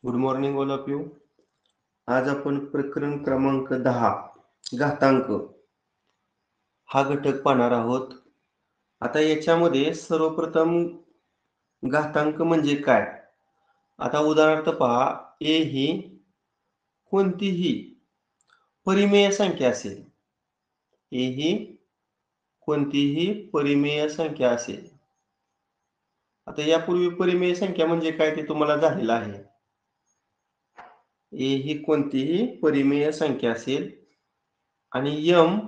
Good morning all of you. आज आपण प्रकरण क्रमांक 10 घातांक हा घटक पाहणार आहोत. आता याच्यामध्ये सर्वप्रथम घातांक म्हणजे काय. आता उदाहरणार्थ पहा, ए ही कोणतीही परिमेय संख्या असेल. ए ही कोणतीही परिमेय संख्या असेल. आता यापूर्वी परिमेय संख्या म्हणजे काय ते तुम्हाला झालेलं आहे. ए ही कोणतीही परिमेय संख्या असेल आणि यम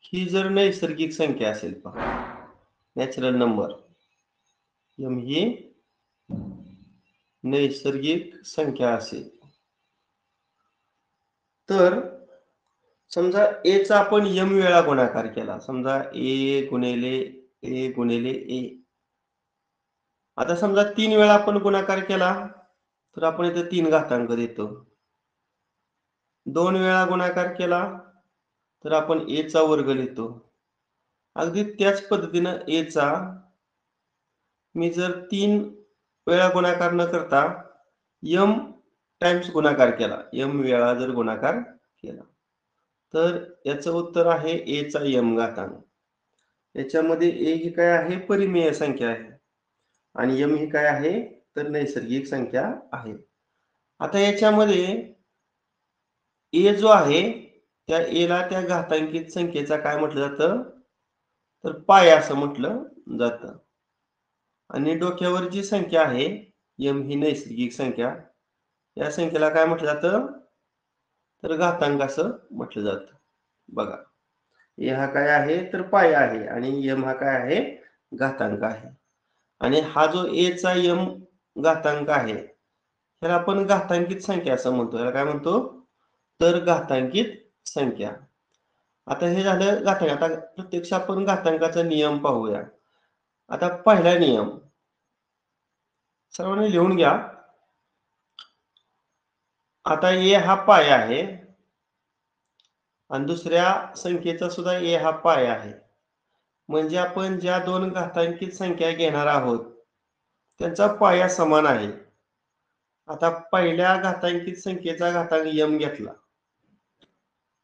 ही जर नैसर्गिक संख्या असेल, पहा नॅचरल नंबर, यम ही नैसर्गिक संख्या असेल, तर समजा ए चा आपण यम वेळा गुणाकार केला. समजा ए गुणिले ए गुणिले ए. आता समजा 3 वेळा आपण गुणाकार केला तर आपण इथे 3 घातांक देतो. 2 वेळा गुणाकार केला तर आपण ए चा वर्ग लिहितो. अगदी त्याच पद्धतीनं ए चा मी जर 3 वेळा गुणाकार न करता यम टाइम्स गुणाकार केला, यम वेळा जर गुणाकार केला, तर याचं उत्तर आहे ए चा यम घातांक. याच्यामध्ये ए ही काय आहे, परिमेय संख्या आहे आणि यम ही काय आहे, तर नैसर्गिक संख्या आहे. आता याच्यामध्ये ए जो आहे त्या ए ला त्या घातांकित संख्येचा काय म्हटलं जातं, तर पाय असं म्हटलं जातं. आणि डोक्यावर जी संख्या आहे यम ही नैसर्गिक संख्या, या संख्येला काय म्हटलं जातं, तर घातांक असं म्हटलं जातं. बघा, ए हा काय आहे, तर पाय आहे आणि यम हा काय आहे, घातांक आहे. आणि हा जो ए चा यम घातांक आहे त्याला आपण घातांकित संख्या असं म्हणतो. याला काय म्हणतो, तर घातांकित संख्या. आता हे झालं घातांक. आता प्रत्यक्ष आपण घातांकाचा नियम पाहूया. आता पहिला नियम सर्वांनी लिहून घ्या. आता ए हा पाय आहे आणि दुसऱ्या संख्येचा सुद्धा ए हा पाय आहे. म्हणजे आपण ज्या दोन घातांकित संख्या घेणार आहोत त्यांचा पाया समान आहे. आता पहिल्या घातांकित संख्येचा घातांक यम घेतला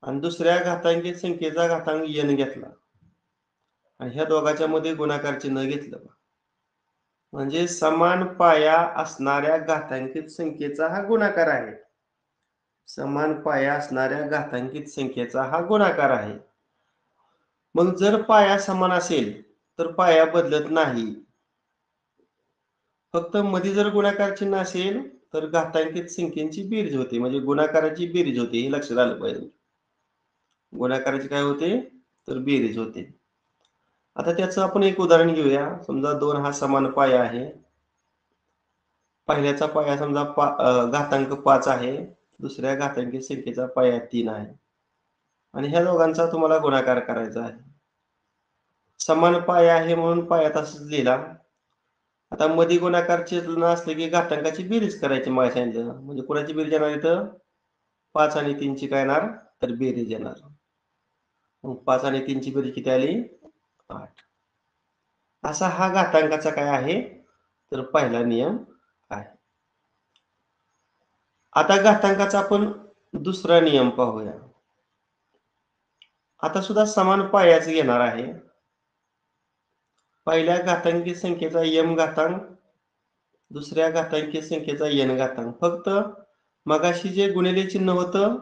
आणि दुसऱ्या घातांकित संख्येचा घातांक n घेतला आणि ह्या दोघांच्या मध्ये गुणाकार चिन्ह घेतलं, म्हणजे समान पाया असणाऱ्या घातांकित संख्येचा हा गुणाकार आहे. समान पाया असणाऱ्या घातांकित संख्येचा हा गुणाकार आहे. मग जर पाया समान असेल तर पाया बदलत नाही. फक्त मध्ये जर गुणाकार चिन्ह असेल तर घातांकित संख्येची बेरीज होते, म्हणजे गुणाकाराची बेरीज होते. हे लक्षात आलं पाहिजे. गुणाकाराची काय होते, तर बेरीज होते. आता त्याचं आपण एक उदाहरण घेऊया. समजा 2 हा समान पाया आहे. पहिल्याचा पाया समजा घातांक 5 आहे, दुसऱ्या घातांकित संख्येचा पाया 3 आहे आणि ह्या दोघांचा तुम्हाला गुणाकार करायचा आहे. समान पाया आहे म्हणून पाया तसंच लिहिला. आता मध्ये गुणाकार चिन्ह असले की घातांकाची बेरीज करायची मला सांगितलं. म्हणजे कोणाची बेरीज येणार इथं, 5 आणि 3 ची काय येणार, तर बेरीज येणार. मग 5 आणि 3 ची बेरीज किती आली, 8. असा हा घातांकाचा काय आहे, तर पहिला नियम आहे. आता घातांकाचा आपण दुसरा नियम पाहूया. आता सुद्धा समान पायाच घेणार आहे. पहिल्या घातांकित संख्येचा यम घातांक, दुसऱ्या घातांकित संख्येचा n घातांक. फक्त मगाशी जे गुणिले चिन्ह होतं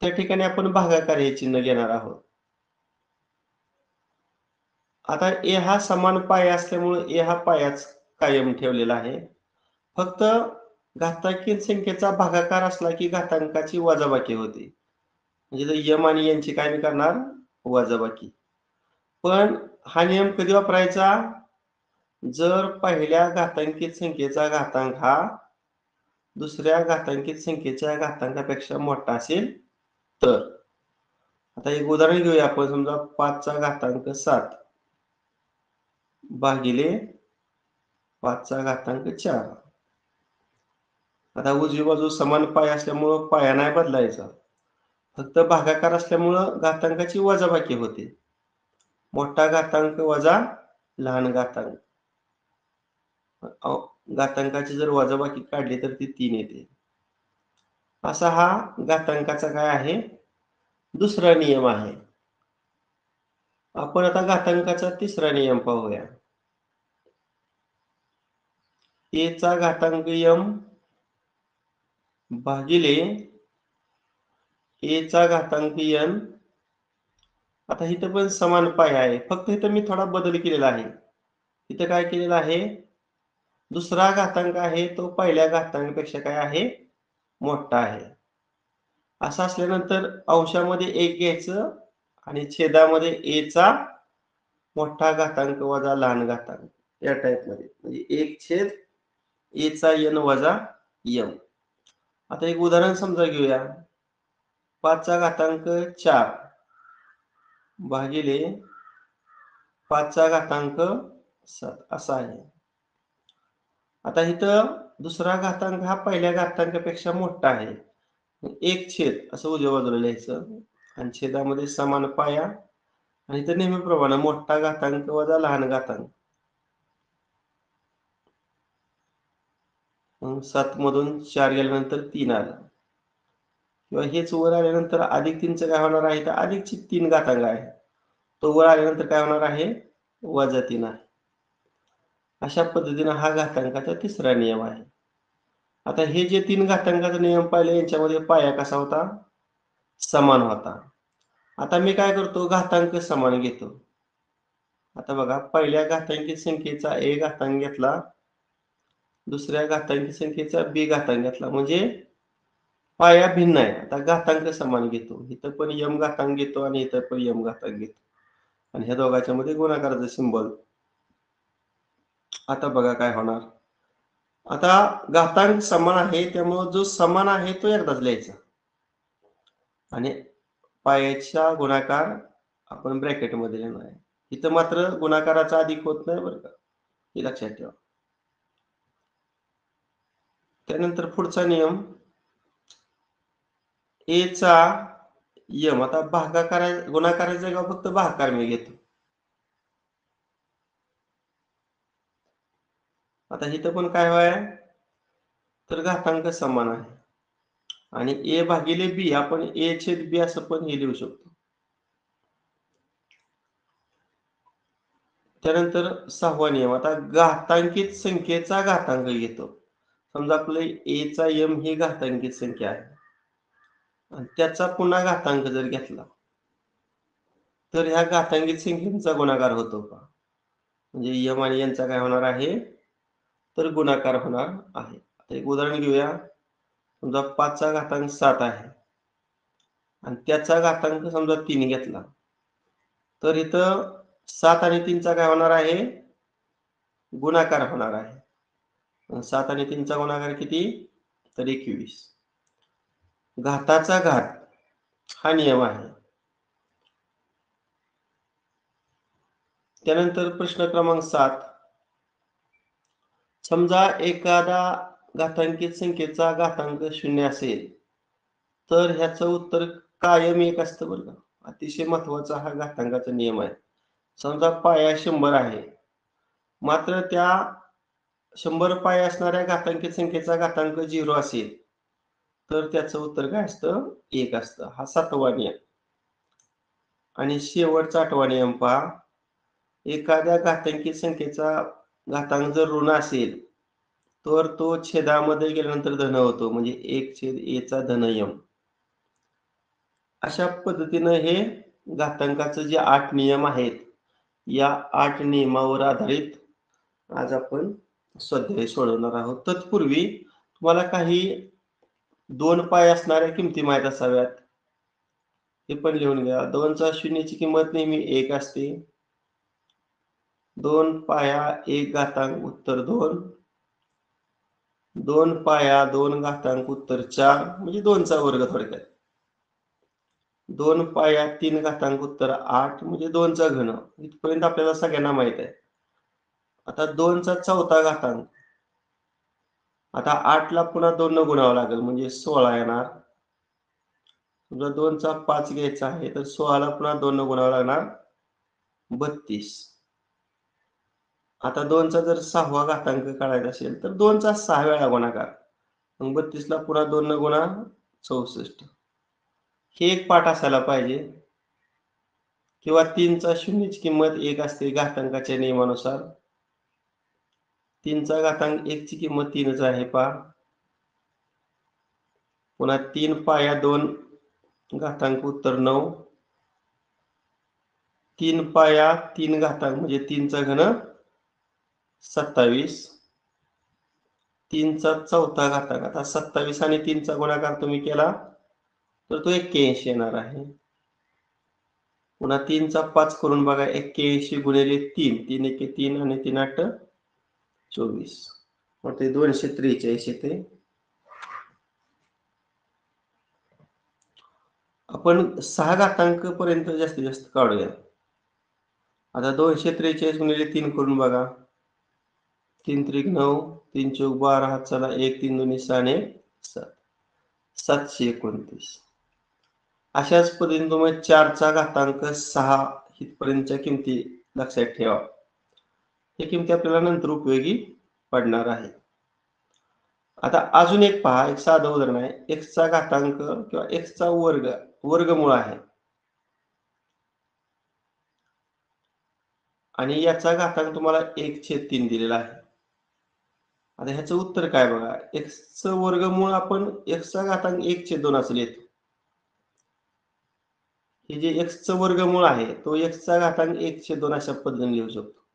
त्या ठिकाणी आपण भागाकार हे चिन्ह घेणार आहोत. आता ए हा समान पाया असल्यामुळे ए हा पायाच कायम ठेवलेला आहे. फक्त घातांकित संख्येचा भागाकार असला की घातांकाची वजाबाकी होते. म्हणजे यम आणि n ची काय मी करणार, वजाबाकी. पण हा नियम कधी वापरायचा, जर पहिल्या घातांकित संख्येचा घातांक हा दुसऱ्या घातांकित संख्येच्या घातांकापेक्षा मोठा असेल तर. आता एक उदाहरण घेऊया आपण. समजा 5 चा घातांक 7 भागिले 5 चा घातांक 4. आता उजवी बाजू समान पाय असल्यामुळं पाया नाही बदलायचा, फक्त भागाकार असल्यामुळं घातांकाची वजाबाकी होते. मोठा घातांक वजा लहान घातांक. घातांकाची जर वजाबाकी काढली तर ती 3 येते. असा हा घातांकाचा काय आहे, दुसरा नियम आहे. आपण आता घातांकाचा तिसरा नियम पाहूया. a चा घातांक m भागिले a चा घातांक n. आता इथं पण समान पाय आहे, फक्त इथं मी थोडा बदल केलेला आहे. इथं काय केलेलं आहे, दुसरा घातांक आहे तो पहिल्या घातांकापेक्षा काय आहे, मोठा आहे. असं असल्यानंतर अंशामध्ये 1 घ्यायचं आणि छेदामध्ये a चा मोठा घातांक वजा लहान घातांक, या टाईपमध्ये, म्हणजे 1 a चा n वजा m. आता एक उदाहरण समजा घेऊया. 5 चा घातांक 4 भागिले 5 चा घातांक 7 असा आहे. आता इथं दुसरा घातांक हा पहिल्या घातांकापेक्षा मोठा आहे. 1 असं उजव्या बाजूला लिहायचं आणि छेदामध्ये समान पाया आणि इथं नेहमीप्रमाणे मोठा घातांक वजा लहान घातांक. 7 मधून 4 गेल्यानंतर 3 आलं, किंवा हेच वर आल्यानंतर अधिक 3चं काय होणार आहे, तर अधिकची 3 घातांक आहे, तो वर आल्यानंतर काय होणार आहे, वजा 3 आहे. अशा पद्धतीने हा घातांकाचा तिसरा नियम आहे. आता हे जे 3 घातांकाचा नियम पाहिले यांच्यामध्ये पाया कसा होता, समान होता. आता मी काय करतो, घातांक समान घेतो. आता बघा, पहिल्या घातांकी संख्येचा a घातांक घेतला, दुसऱ्या घातांकी संख्येचा b घातांक घेतला, म्हणजे पाया भिन्न आहे. आता घातांक समान घेतो, इथं पण m घातांक घेतो आणि इथं पण m घातांक घेतो आणि ह्या दोघांच्या मध्ये गुणाकाराचा सिंबल. आता बघा काय होणार. आता घातांक समान आहे, त्यामुळे जो समान आहे तो एकदाच लिहायचा आणि पायाचा गुणाकार आपण ब्रॅकेटमध्ये लिहिणार आहे. इथं मात्र गुणाकाराचा अधिक होत नाही बरं का, हे लक्षात ठेवा. त्यानंतर पुढचा नियम, a चा m. आता गुणाकाराच्या जागेवर फक्त भागाकार मी घेतो. आता इथं पण काय आहे, तर घातांक समान आहे आणि a भागिले b, आपण a छेद b असं पण हे लिहू शकतो. त्यानंतर 6वा नियम, आता घातांकित संख्येचा घातांक घेतो. समजा आपलं a चा m ही घातांकित संख्या आहे आणि त्याचा पुन्हा घातांक जर घेतला तर ह्या घातांकित संख्येचा गुणाकार होतो का, म्हणजे m आणि n चा काय होणार आहे, तर गुणाकार होणार आहे. आता एक उदाहरण घेऊया. समजा 5 चा घातांक 7 आहे आणि त्याचा घातांक समजा 3 घेतला, तर इथं 7 आणि 3 चा काय होणार आहे, गुणाकार होणार आहे. 7 आणि 3 चा गुणाकार किती, तर 21. घाताचा घात हा नियम आहे. त्यानंतर प्रश्न क्रमांक 7, समजा एखादा घातांकित संख्येचा घातांक 0 असेल तर ह्याचं उत्तर कायम 1 असतं बरं का. अतिशय महत्वाचा हा घातांकाचा नियम आहे. समजा पाया 100 आहे, मात्र त्या 100 पाय असणाऱ्या घातांकित संख्येचा घातांक 0 असेल तर त्याचं उत्तर काय असतं, 1 असतं. हा 7वा नियम. आणि शेवटचा 8वा नियम पहा, एखाद्या घातांकित संख्येचा घातांक जर ऋण असेल तर तो छेदामध्ये गेल्यानंतर धन होतो, म्हणजे 1/a चा धन m. अशा पद्धतीनं हे घातांकाचे जे 8 नियम आहेत, या 8 नियमावर आधारित आज आपण स्वाध्याय सोडवणार आहोत. तत्पूर्वी तुम्हाला काही 2 पाय असणाऱ्या किमती माहित असाव्यात, हे पण लिहून घ्या. 2 चा शून्याची किंमत नेहमी 1 असते. 2 पाया 1 घातांक उत्तर 2, 2 पाया 2 घातांक उत्तर 4, म्हणजे 2 चा वर्ग थोडक्यात. 2 पाया 3 घातांक उत्तर 8, म्हणजे 2 चा घन. इथपर्यंत आपल्याला सगळ्यांना माहित आहे. आता 2 चा चौथा घातांक, आता 8 ला पुन्हा 2 न गुणावं लागेल, म्हणजे 16 येणार. समजा 2 चा 5 घ्यायचा आहे तर 16 ला पुन्हा 2 न गुणावं लागणार, 32. आता 2चा जर 6वा घातांक काढायचा असेल तर 2चा 6 वेळा गुणाकार. मग 32ला पुन्हा 2 न गुणा 64. हे एक पाठ असायला पाहिजे. किंवा 3चा शून्याची किंमत 1 असते घातांकाच्या नियमानुसार. 3चा घातांक 1 ची किंमत 3च आहे पहा. पुन्हा 3 पाया 2 घातांक उत्तर 9. 3 पाया 3 घातांक म्हणजे 3चा घन 27. 3चा चौथा घातांक. आता 27 आणि 3चा गुणाकार तुम्ही केला तर तो 81 येणार आहे. पुन्हा 3चा 5 करून बघा. 81 गुणिले 3. 3 एके 3 आणि 3 आठ 24. मग ते 243 येते. आपण 6 घातांक पर्यंत जास्तीत जास्त काढूया. आता 243 गुणिले 3 करून बघा. 3 त्रिक 9, 3 चौक 12, हात चला 1, 3 दोन्ही 6 आणि 7. 729. अशाच पद्धतीने तुम्ही 4चा घातांक 6 इथपर्यंतच्या किमती लक्षात ठेवा. हे किमती आपल्याला नंतर उपयोगी पडणार आहे. आता अजून एक पहा, एक साधं उदाहरण आहे. x चा घातांक किंवा x चा वर्ग वर्गमूळ आहे. आणि याचा घातांक तुम्हाला 1/3 दिलेला आहे. आता ह्याचं उत्तर काय बघा. x चं वर्गमूळ आपण x चा घातांक 1/2 असं लिहितो. हे जे x चं वर्गमूळ आहे तो x चा घातांक 1/2 अशा पद्धतीने लिहू शकतो.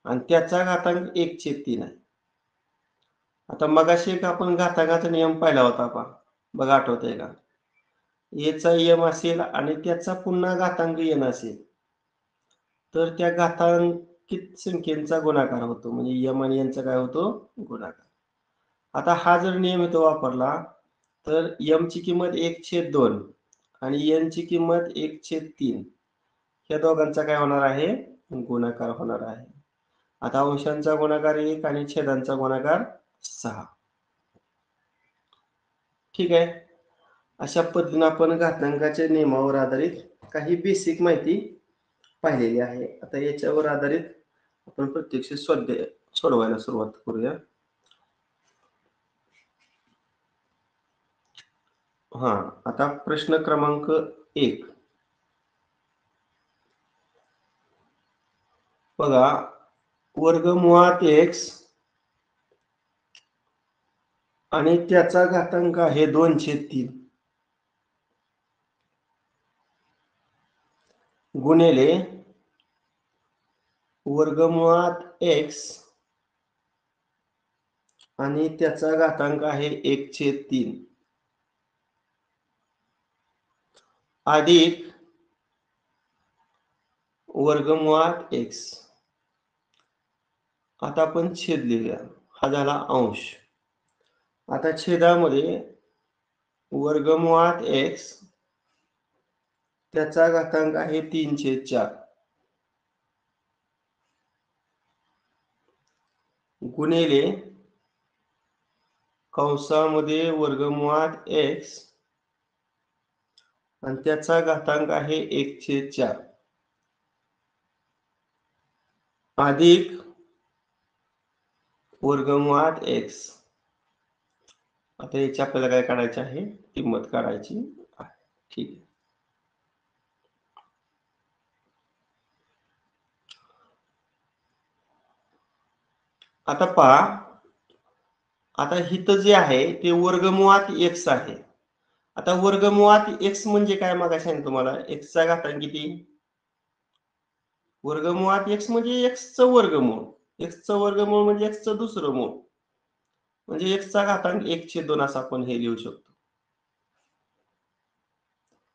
आणि त्याचा घातांक 1/3 आहे. आता मगाशी एक आपण घातांकाचा नियम पाहिला होता पहा. बघा आठवतंय का? a चा m असेल आणि त्याचा पुन्हा घातांक n असेल तर त्या घातांकित संख्येचा गुणाकार होतो. म्हणजे m आणि n चा काय होतो? गुणाकार. आता हा जर नियम इथं वापरला तर m ची किंमत 1/2 आणि n ची किंमत 1/3. या दोघांचा काय होणार आहे? गुणाकार होणार आहे. आता अंशांचा गुणाकार 1 आणि छेदांचा गुणाकार 6. ठीक आहे. अशा पद्धतीने आपण घातांकाच्या नियमावर आधारित काही बेसिक माहिती पाहिलेली आहे. आता याच्यावर आधारित आपण प्रत्यक्ष स्वाध्याय सोडवायला सुरुवात करूया. आता प्रश्न क्रमांक 1. बघा, वर्गमुळात x आणि त्याचा घातांक आहे 2/3 गुणिले वर्गमुळात x आणि त्याचा घातांक आहे 1/3 अधिक वर्गमुळात x. आता आपण छेद लिहूया. हा झाला अंश. आता छेदामध्ये वर्गमुळात x त्याचा घातांक आहे 3/4 गुणिले कंसामध्ये वर्गमुळात x आणि त्याचा घातांक आहे 1/4 अधिक वर्गमुळात x. आता याची आपल्याला काय काढायची आहे? किंमत काढायची आहे. ठीक आहे. आता पहा, आता इथं जे आहे ते वर्गमुळात x आहे. आता वर्गमुळात x म्हणजे काय मगाशी सांगितलं तुम्हाला. x चा घातांक किती? वर्गमुळात x म्हणजे x चं वर्गमूळ. x चं वर्गमूळ म्हणजे x चं दुसरं मूळ. म्हणजे x चा घातांक 1/2 असं आपण हे लिहू शकतो.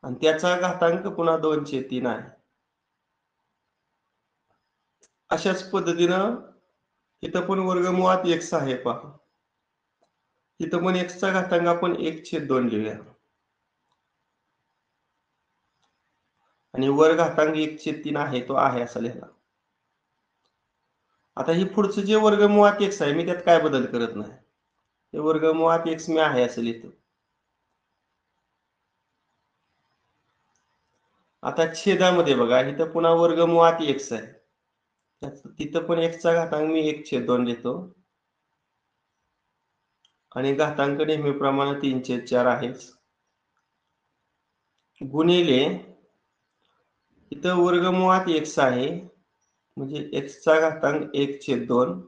आणि त्याचा घातांक पुन्हा 2/3 आहे. अशाच पद्धतीनं इथं पण वर्गमुळात x आहे पहा. इथं पण x चा घातांक आपण 1/2 लिहूया. आणि वर घातांक 1/3 आहे तो आहे असा लिहिला. आता ही पुढचं जे वर्गमुळात x आहे मी त्यात काय बदल करत नाही. हे वर्गमुळात x मी आहे असं लिहितो. आता छेदामध्ये बघा इथं पुन्हा वर्गमुळात x आहे. तिथं पण x चा घातांक मी 1/2 लिहितो आणि घातांक नेहमीप्रमाणे 3/4 आहेच गुणिले इथं वर्गमुळात x आहे म्हणजे x चा घातांक 1/2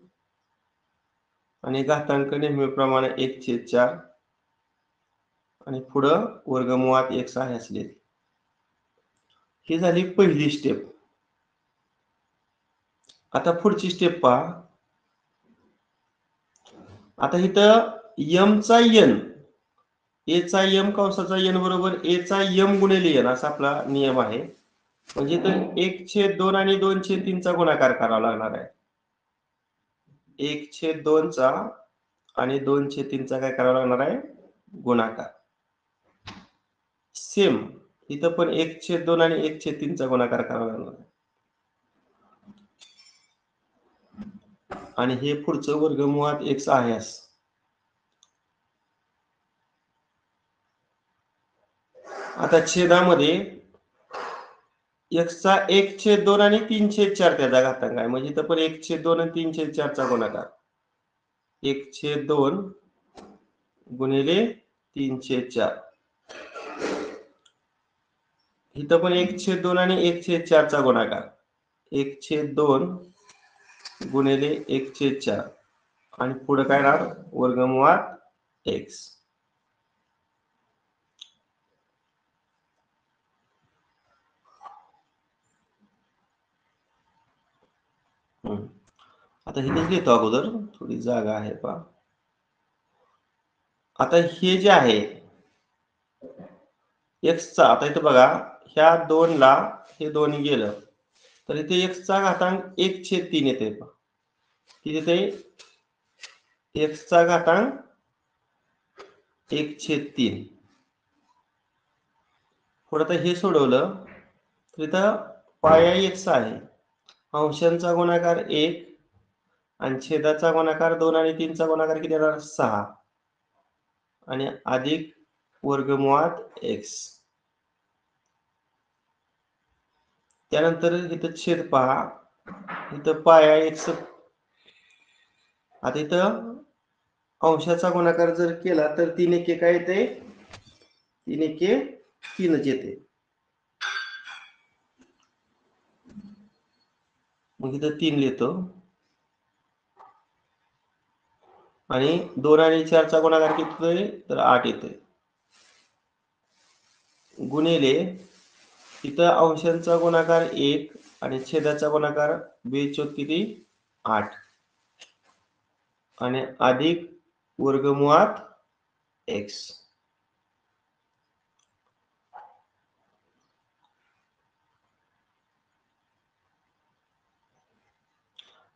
आणि घातांक नेहमीप्रमाणे 1/4 आणि पुढं वर्गमुळात x आहे असले ही झाली पहिली स्टेप. आता पुढची स्टेप पहा. आता इथं m चा n a चा m कंसाचा n बरोबर a चा m गुणिले n असा आपला नियम आहे. म्हणजे इथं 1/2 आणि 2/3 चा गुणाकार करावा लागणार आहे. 1/2 चा आणि 2/3 चा काय करावा लागणार आहे गुणाकार. सेम इथं पण 1/2 आणि 1/3 चा गुणाकार करावा लागणार आहे. आणि हे पुढचं वर्गमुळात x आहे असं. आता छेदामध्ये x चा 1/2 आणि 3/4 त्याचा घातांक आहे म्हणजे इथं पण 1/2 आणि 3/4 चा गुणाकार 1/2 गुणिले 3/4 इथं पण 1/2 आणि 1/4 चा गुणाकार 1/2 गुणिले 1/4 आणि पुढे काय राहणार वर्गमुळात x. आता इथेच लिहितो अगोदर थोडी जागा आहे पहा. आता हे जे आहे x चा आता इथं बघा ह्या 2 ला हे दोन्ही गेलं तर इथे x चा घातांक 1/3 येते पहा. तिथे x चा घातांक 1/3. पुढे आता हे सोडवलं तर इथं पाया x आहे. अंशांचा गुणाकार 1 आणि छेदाचा गुणाकार 2 आणि 3 चा गुणाकार किती येणार 6 आणि अधिक वर्गमुळात x. त्यानंतर इथं छेद पहा इथं पाया x. आता इथं अंशाचा गुणाकार जर केला तर 3 एके काय येते 3 एके 3च येते. मग इथं 3 लिहितो आणि 2 आणि 4 चा गुणाकार किती येतोय तर 8 येतोय गुणिले इथं अंशांचा गुणाकार 1 आणि छेदाचा गुणाकार 2 किती 8 आणि अधिक वर्गमुळात x.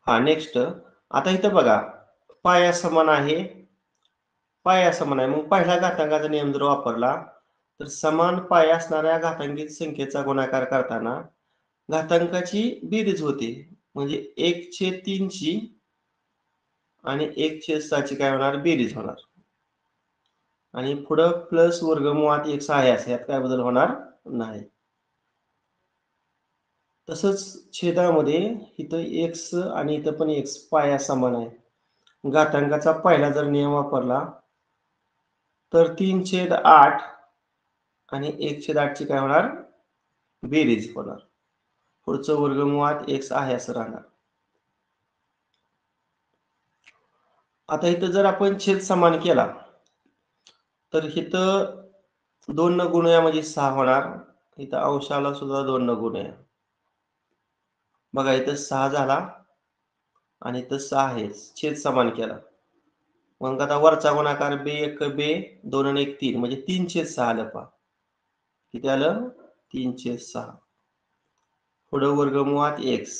हा नेक्स्ट आता इथं बघा पाया समान आहे पाया समान आहे मग पहिल्या घातांकाचा नियम जर वापरला तर समान पाया असणाऱ्या घातांकित संख्येचा गुणाकार करताना घातांकाची बेरीज होते म्हणजे 1/3 ची आणि 1/6 ची काय होणार बेरीज होणार आणि पुढे प्लस वर्गमुळात x आहे असं यात काय बदल होणार नाही. तसंच छेदामध्ये इथं x आणि इथं पण x पाया समान आहे. घातांकाचा पहिला जर नियम वापरला तर 3/8 आणि 1/8 ची काय होणार बेरीज होणार. पुढचं वर्गमुळात x आहे असं राहणार. आता इथं जर आपण छेद समान केला तर इथं 2 न गुणूया म्हणजे 6 होणार. इथं अंशाला सुद्धा 2 न गुणूया. बघा इथं 6 झाला आणि इथं 6 आहे छेद समान केला. मग आता वरचा गुणाकार बे 1 बे 2 आणि 1 3 म्हणजे 3/6 आलं पहा. किती आलं 3/6. पुढे वर्गमुळात x.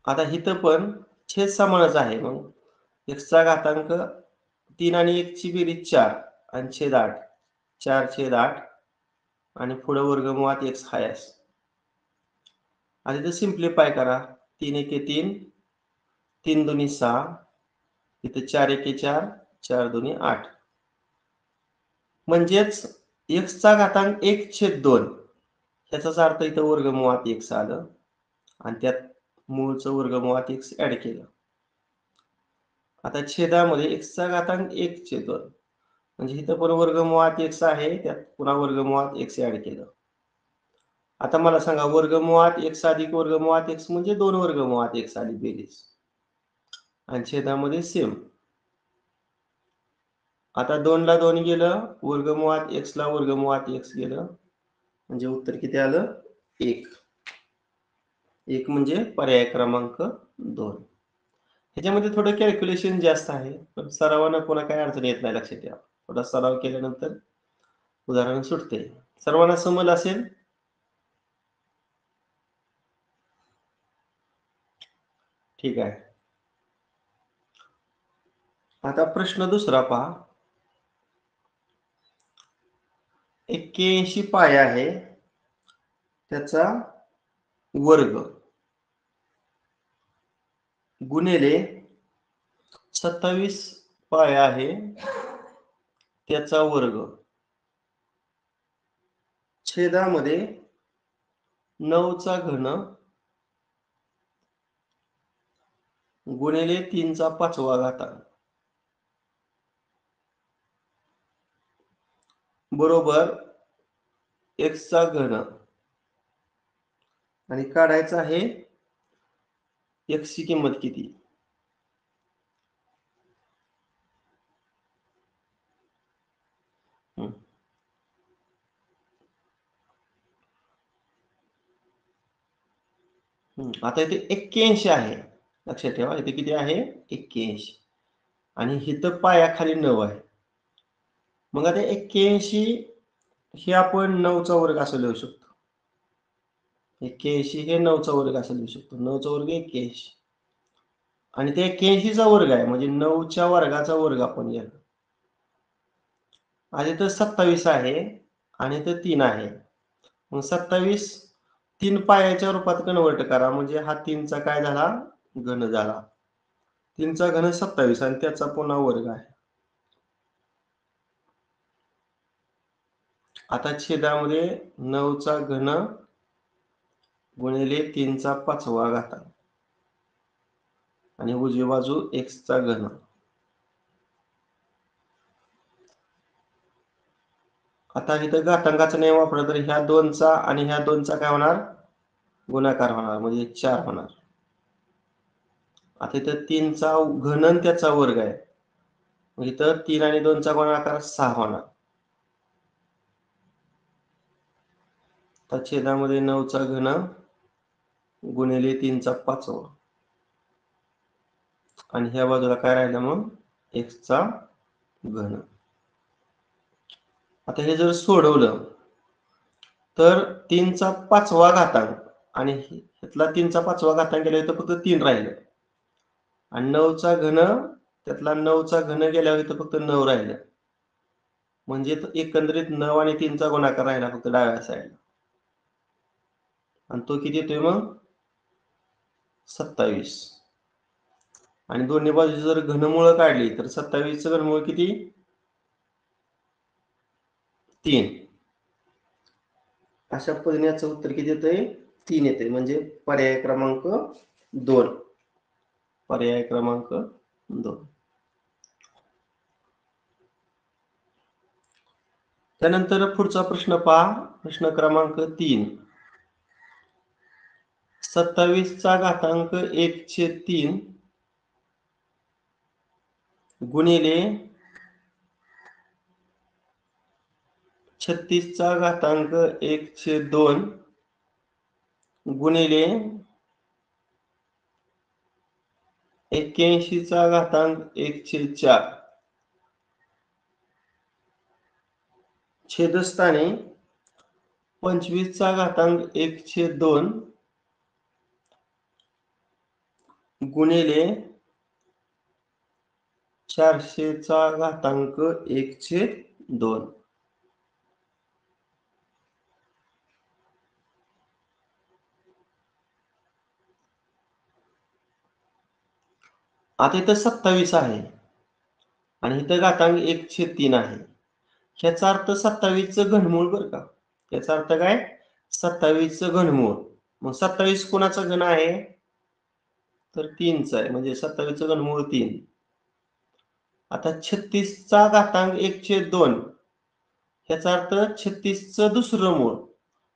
आता इथं पण छेद समानच आहे मग x चा घातांक 3 आणि 1 ची बेरीज 4 आणि छेद 8 4/8 आणि पुढे वर्गमुळात x आहे असं. आता इथं सिम्प्लिफाय करा 3 एके 3 3 दुनी 6 इथं 4 एके 4 4 दुनी 8 म्हणजेच x चा घातांक 1/2 याचाच अर्थ इथं वर्गमुळात x आलं आणि त्यात मूळचं वर्गमुळात x ऍड केलं. आता छेदामध्ये x चा घातांक 1/2 म्हणजे इथं पण वर्गमुळात x आहे, त्यात पुन्हा वर्गमुळात x ऍड केलं. आता मला सांगा वर्गमुळात x अधिक वर्गमुळात x म्हणजे 2 वर्गमुळात x आली बेरीज आणि छेदामध्ये सेम. आता 2 ला 2 गेलं, वर्गमुळात x ला वर्गमुळात x गेलं म्हणजे उत्तर किती आलं? 1. 1 म्हणजे पर्याय क्रमांक 2. ह्याच्यामध्ये थोडं कॅल्क्युलेशन जास्त आहे, पण सरावानं पुन्हा काही अडचण येत नाही, लक्षात ठेवा. थोडा सराव केल्यानंतर उदाहरण सुटते. सर्वांना समजलं असेल? ठीक आहे. आता प्रश्न दुसरा पहा. 81 पाय आहे, त्याचा वर्ग गुणिले 27 पाय आहे, त्याचा वर्ग छेदामध्ये 9 चा घन गुणिले 3 चा 5वा घातांक बरोबर x चा घन आणि काढायचं आहे x ची किंमत किती. आता इथे 81 आहे, लक्षात ठेवा. इथे किती आहे? 81 आणि इथं पायाखाली 9 आहे. मग आता 81 हे आपण 9 चा वर्ग असं लिहू शकतो. 81 हे 9 चा वर्ग असं लिहू शकतो. 9 चा वर्ग 81 आणि ते 81 चा वर्ग आहे म्हणजे 9 च्या वर्गाचा वर्ग आपण घ्या. आणि इथं 27 आहे आणि इथं 3 आहे. मग 27 3 पायाच्या रूपात कन्वर्ट करा म्हणजे हा 3 चा काय झाला? घन झाला. 3 चा घन 27 आणि त्याचा पुन्हा वर्ग आहे. आता छेदामध्ये 9 चा घन गुणिले 3 चा 5वा घातांक आणि उजवी बाजू x चा घन. आता इथं घातांकाचा नियम वापरला तर ह्या 2 चा आणि ह्या 2 चा काय होणार? गुणाकार होणार म्हणजे 4 होणार. आता इथं 3 चा घन आणि त्याचा वर्ग आहे. मग इथं 3 आणि 2 चा गुणाकार 6 होणार. तर छेदामध्ये 9 चा घन गुणिले 3 चा 5वा आणि ह्या बाजूला काय राहिलं मग? x चा घन. आता हे जर सोडवलं तर 3 चा 5वा घातांक आणि ह्यातला 3 चा 5वा घातांक गेला तर फक्त 3 राहिलं आणि 9 चा घन त्यातला 9 चा घन गेल्यावर इथं फक्त 9 राहिलं म्हणजे एकंदरीत 9 आणि 3 चा गुणाकार राहिला फक्त डाव्या साईडला आणि तो किती येतोय मग? 27 आणि दोन्ही बाजूची जर घनमूळ काढली तर 27 चं घनमूळ किती? 3. अशा पद्धतीने याचं उत्तर किती येतंय? 3 येते म्हणजे पर्याय क्रमांक 2. पर्याय क्रमांक 2. त्यानंतर पुढचा प्रश्न पहा. प्रश्न क्रमांक 3. 27 चा घातांक 1/3 गुणिले 36 चा घातांक 1/2 गुणिले 81 चा घातांक 1/4 छेदस्थानी 25 चा घातांक 1/2 गुणिले 400 चा घातांक 1/2. आता इथं 27 आहे आणि इथं घातांक 1/3 आहे. ह्याचा अर्थ 27 चं घनमूळ बरं का. याचा अर्थ काय? 27 चं घनमूळ मग 27 कोणाचा घन आहे? तर 3चा आहे, म्हणजे 27चं घनमूळ 3. आता 36चा घातांक 1/2 ह्याचा अर्थ 36चं दुसरं मूळ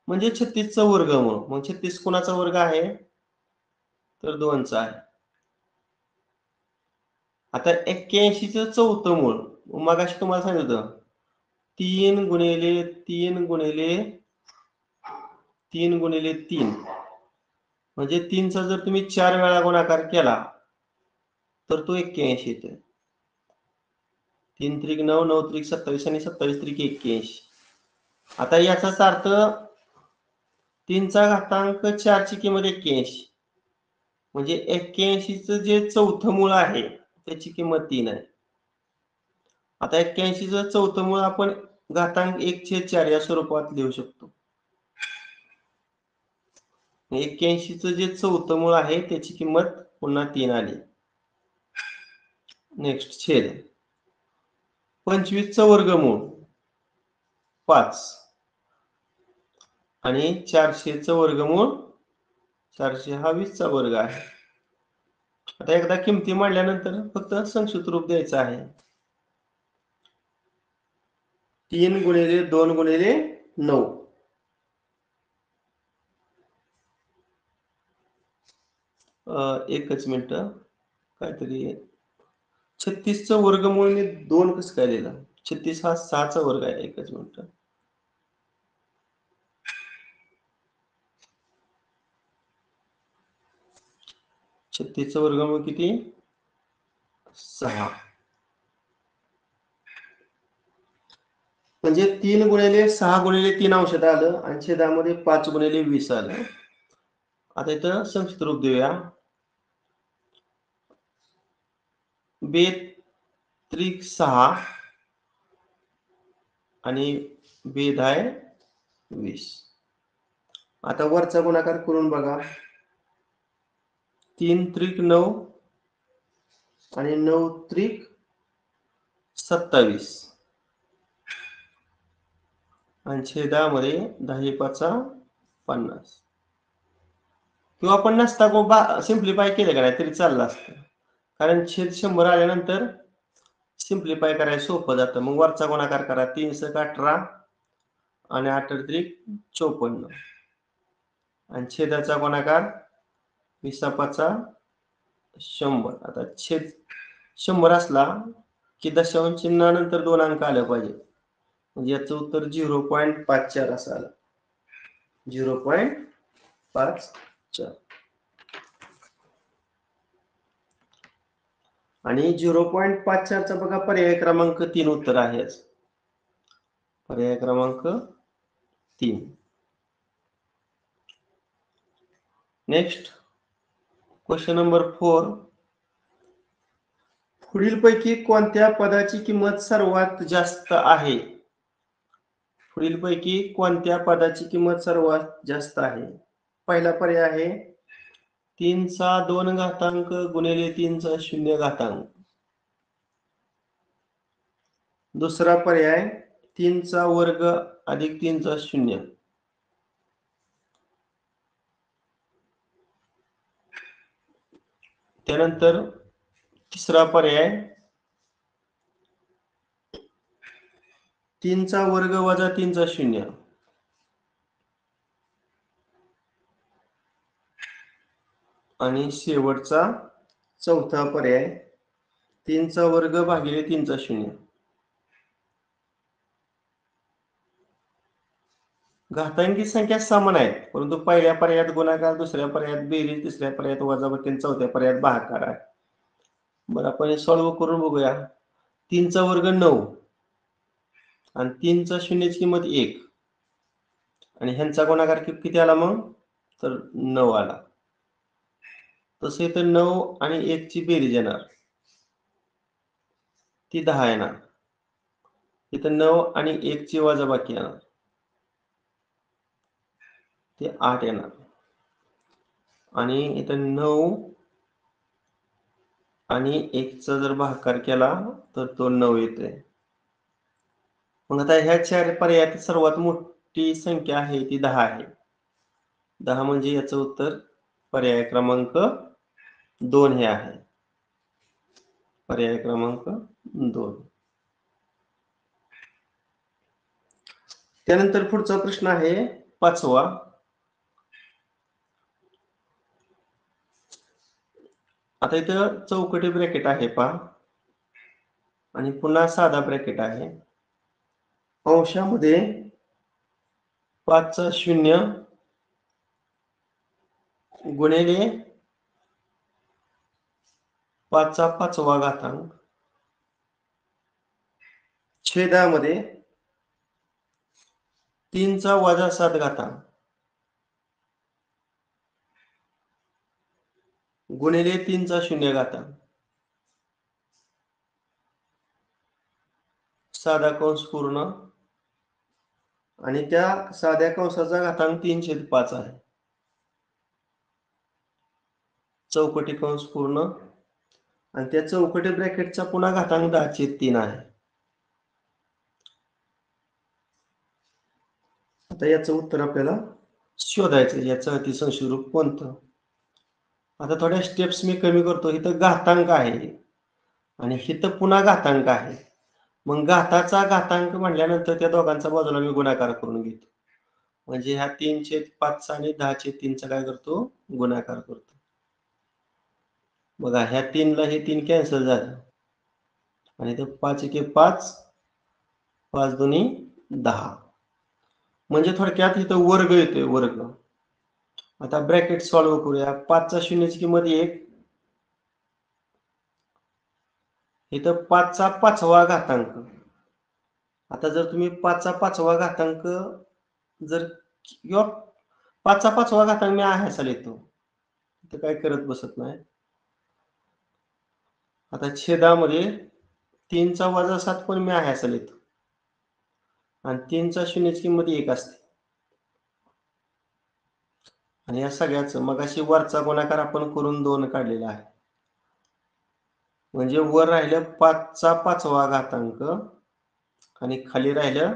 म्हणजे 36चं वर्गमूळ. मग 36 कोणाचा वर्ग आहे? तर 2चा आहे. आता 81चं चौथं मूळ, मगाशी तुम्हाला सांगितलं 3 गुणिले 3 गुणिले 3 गुणिले 3 म्हणजे 3चा जर तुम्ही 4 वेळा गुणाकार केला तर तो 81 येतोय. 3 त्रिक 9, 9 त्रिक 27 आणि 27 त्रिक 81. आता याचाच अर्थ 3चा घातांक 4 ची किंमत 81 म्हणजे 81चं जे चौथं मूळ आहे त्याची किंमत 3 आहे. आता 81चं चौथं मूळ आपण घातांक 1/4 या स्वरूपात लिहू शकतो. 81चं जे चौथं मूळ आहे त्याची किंमत पुन्हा 3 आली. नेक्स्ट छेद. 25चं वर्गमूळ 5 आणि 400चं वर्गमूळ 400 हा 20चा वर्ग आहे. आता एकदा किमती मांडल्यानंतर फक्त संक्षिप्त रूप द्यायचं आहे. 3 गुणिले 2 गुणिले 9 एकच मिनिट, काहीतरी 36चं वर्गमूळ मी 2 कसं काय लिहिलं? 36 हा 6चा वर्ग आहे. एकच मिनिट. 36चं वर्गमूळ किती? 6. म्हणजे 3 गुणिले 6 गुणिले 3 अंशात आलं आणि छेदामध्ये 5 गुणिले 20 आलं. आता इथं संक्षिप्त रूप देऊया. बेत्रिक 6 आणि बेद आहे 20. आता वरचा गुणाकार करून बघा. 3 त्रिक 9 आणि 9 त्रिक 27 आणि छेदामध्ये 10 5 50. किंवा आपण नसता सिम्प्लिफाय केलं का नाही तरी चाललं असतं, कारण छेद 100 आल्यानंतर सिम्प्लिफाय करायला सोपं जातं. मग वरचा गुणाकार करा. 3 × 18 आणि 8 त्रिक 54 आणि छेदाचा गुणाकार 20 5 100. आता छेद 100 असला की दशांश चिन्हानंतर 2 अंक आले पाहिजे, म्हणजे याचं उत्तर 0.54 असं आलं. 0.54 आणि 0.54चा बघा पर्याय क्रमांक 3 उत्तर आहेच. पर्याय क्रमांक 3. Next question number 4. पुढीलपैकी कोणत्या पदाची किंमत सर्वात जास्त आहे? पुढीलपैकी कोणत्या पदाची किंमत सर्वात जास्त आहे? पहिला पर्याय आहे 3चा 2 घातांक गुणिले 3चा 0 घातांक. दुसरा पर्याय 3चा वर्ग अधिक 3चा 0. त्यानंतर तिसरा पर्याय 3चा वर्ग वजा 3चा 0. आणि शेवटचा चौथा पर्याय 3चा वर्ग भागिले 3चा 0. घातांकी संख्या समान आहेत, परंतु पहिल्या पर्यायात गुणाकार, दुसऱ्या पर्यायात बेरीज, तिसऱ्या पर्यायात वजाबाकी आणि चौथ्या पर्यायात भागाकार आहे. बरं, आपण हे सॉल्व्ह करून बघूया. 3चा वर्ग 9 आणि 3चा 0ची किंमत 1 आणि ह्यांचा गुणाकार किती आला मग? तर 9 आला. तसे तर 9 आणि 1 ची बेरीज येणार, ती 10 येणार. इथं 9 आणि 1 ची वजाबाकी येणार, ते 8 येणार. आणि इथं 9 आणि 1चा जर भागाकार केला तर तो 9 येतोय. मग आता ह्या 4 पर्यायात सर्वात मोठी संख्या आहे ती 10 आहे. 10 म्हणजे याचं उत्तर पर्याय क्रमांक 2 हे आहे. पर्याय क्रमांक 2. त्यानंतर पुढचा प्रश्न आहे 5वा. आता इथं चौकटी ब्रॅकेट आहे पहा आणि पुन्हा साधा ब्रॅकेट आहे. अंशामध्ये 5चा 0 गुणिले 5चा 5वा घातांक छेदामध्ये 3चा वजा 7 घातांक गुणिले 3चा 0 घातांक साधा कंस पूर्ण आणि त्या साध्या कंसाचा घातांक 3/5 आहे. चौकटी कंस पूर्ण आणि त्या चौकटी ब्रॅकेटचा पुन्हा घातांक 10/3 आहे. आता याचं उत्तर आपल्याला शोधायचं. याचं अतिसंक्षिप्त रूप कोणतं? आता थोड्या स्टेप्स मी कमी करतो. इथं घातांक आहे आणि इथं पुन्हा घातांक आहे. मग घाताचा घातांक म्हटल्यानंतर त्या दोघांचा बाजूला मी गुणाकार करून घेतो. म्हणजे ह्या 3/5 आणि 10/3 काय करतो? गुणाकार करतो. बघा ह्या 3ला हे 3 कॅन्सल झालं आणि इथं 5 × 5 5 दुनी 10 म्हणजे थोडक्यात इथं वर्ग येतोय वर्ग. आता ब्रॅकेट सॉल्व्ह करूया. 5चा 0ची किंमत 1. इथं 5चा 5वा घातांक. आता जर तुम्ही 5चा 5वा घातांक जर किंवा 5चा 5वा घातांक मी आहे असा लिहितो. इथं काय करत बसत नाही. आता छेदामध्ये 3चा वजा 7 पण मी आहे असं लिहितो आणि 3चा 0ची किंमत 1 असते. आणि या सगळ्याचं मगाशी वरचा गुणाकार आपण करून 2 काढलेला आहे. म्हणजे वर राहिलं 5चा 5वा घातांक आणि खाली राहिलं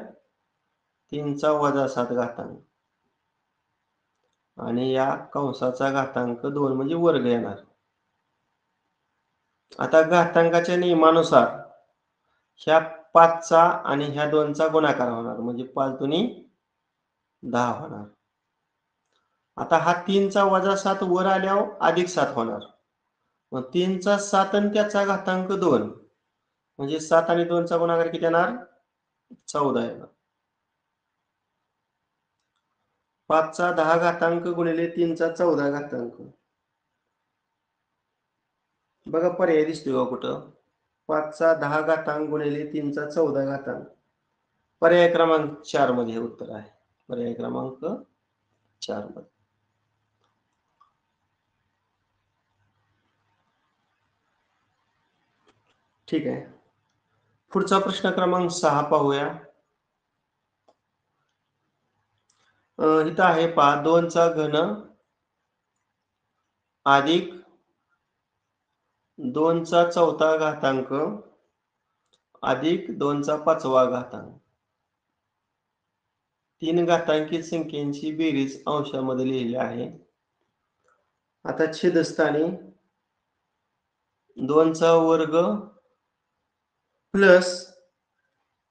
3चा वजा 7 घातांक आणि या कंसाचा घातांक 2 म्हणजे वर्ग येणार. आता घातांकाच्या नियमानुसार ह्या 5चा आणि ह्या 2चा गुणाकार होणार म्हणजे 5 दुनी 10 होणार. आता हा 3चा वजा 7 वर आल्यावर अधिक 7 होणार. मग 3चा 7 आणि त्याचा घातांक 2 म्हणजे 7 आणि 2चा गुणाकार किती येणार? 14 येणार. 5चा 10 घातांक गुणिले 3चा 14 घातांक. बघा पर्याय दिसतोय का कुठं? 5चा 10 घातांक गुणिले 3चा 14 घातांक. पर्याय क्रमांक 4 मध्ये हे उत्तर आहे. पर्याय क्रमांक 4 मध्ये. ठीक आहे. पुढचा प्रश्न क्रमांक 6 पाहूया. इथं आहे पहा 2चा घन अधिक 2चा 4था घातांक अधिक 2चा 5वा घातांक. 3 घातांकी संख्येची बेरीज अंशामध्ये लिहिली आहे. आता छेदस्थानी 2चा वर्ग प्लस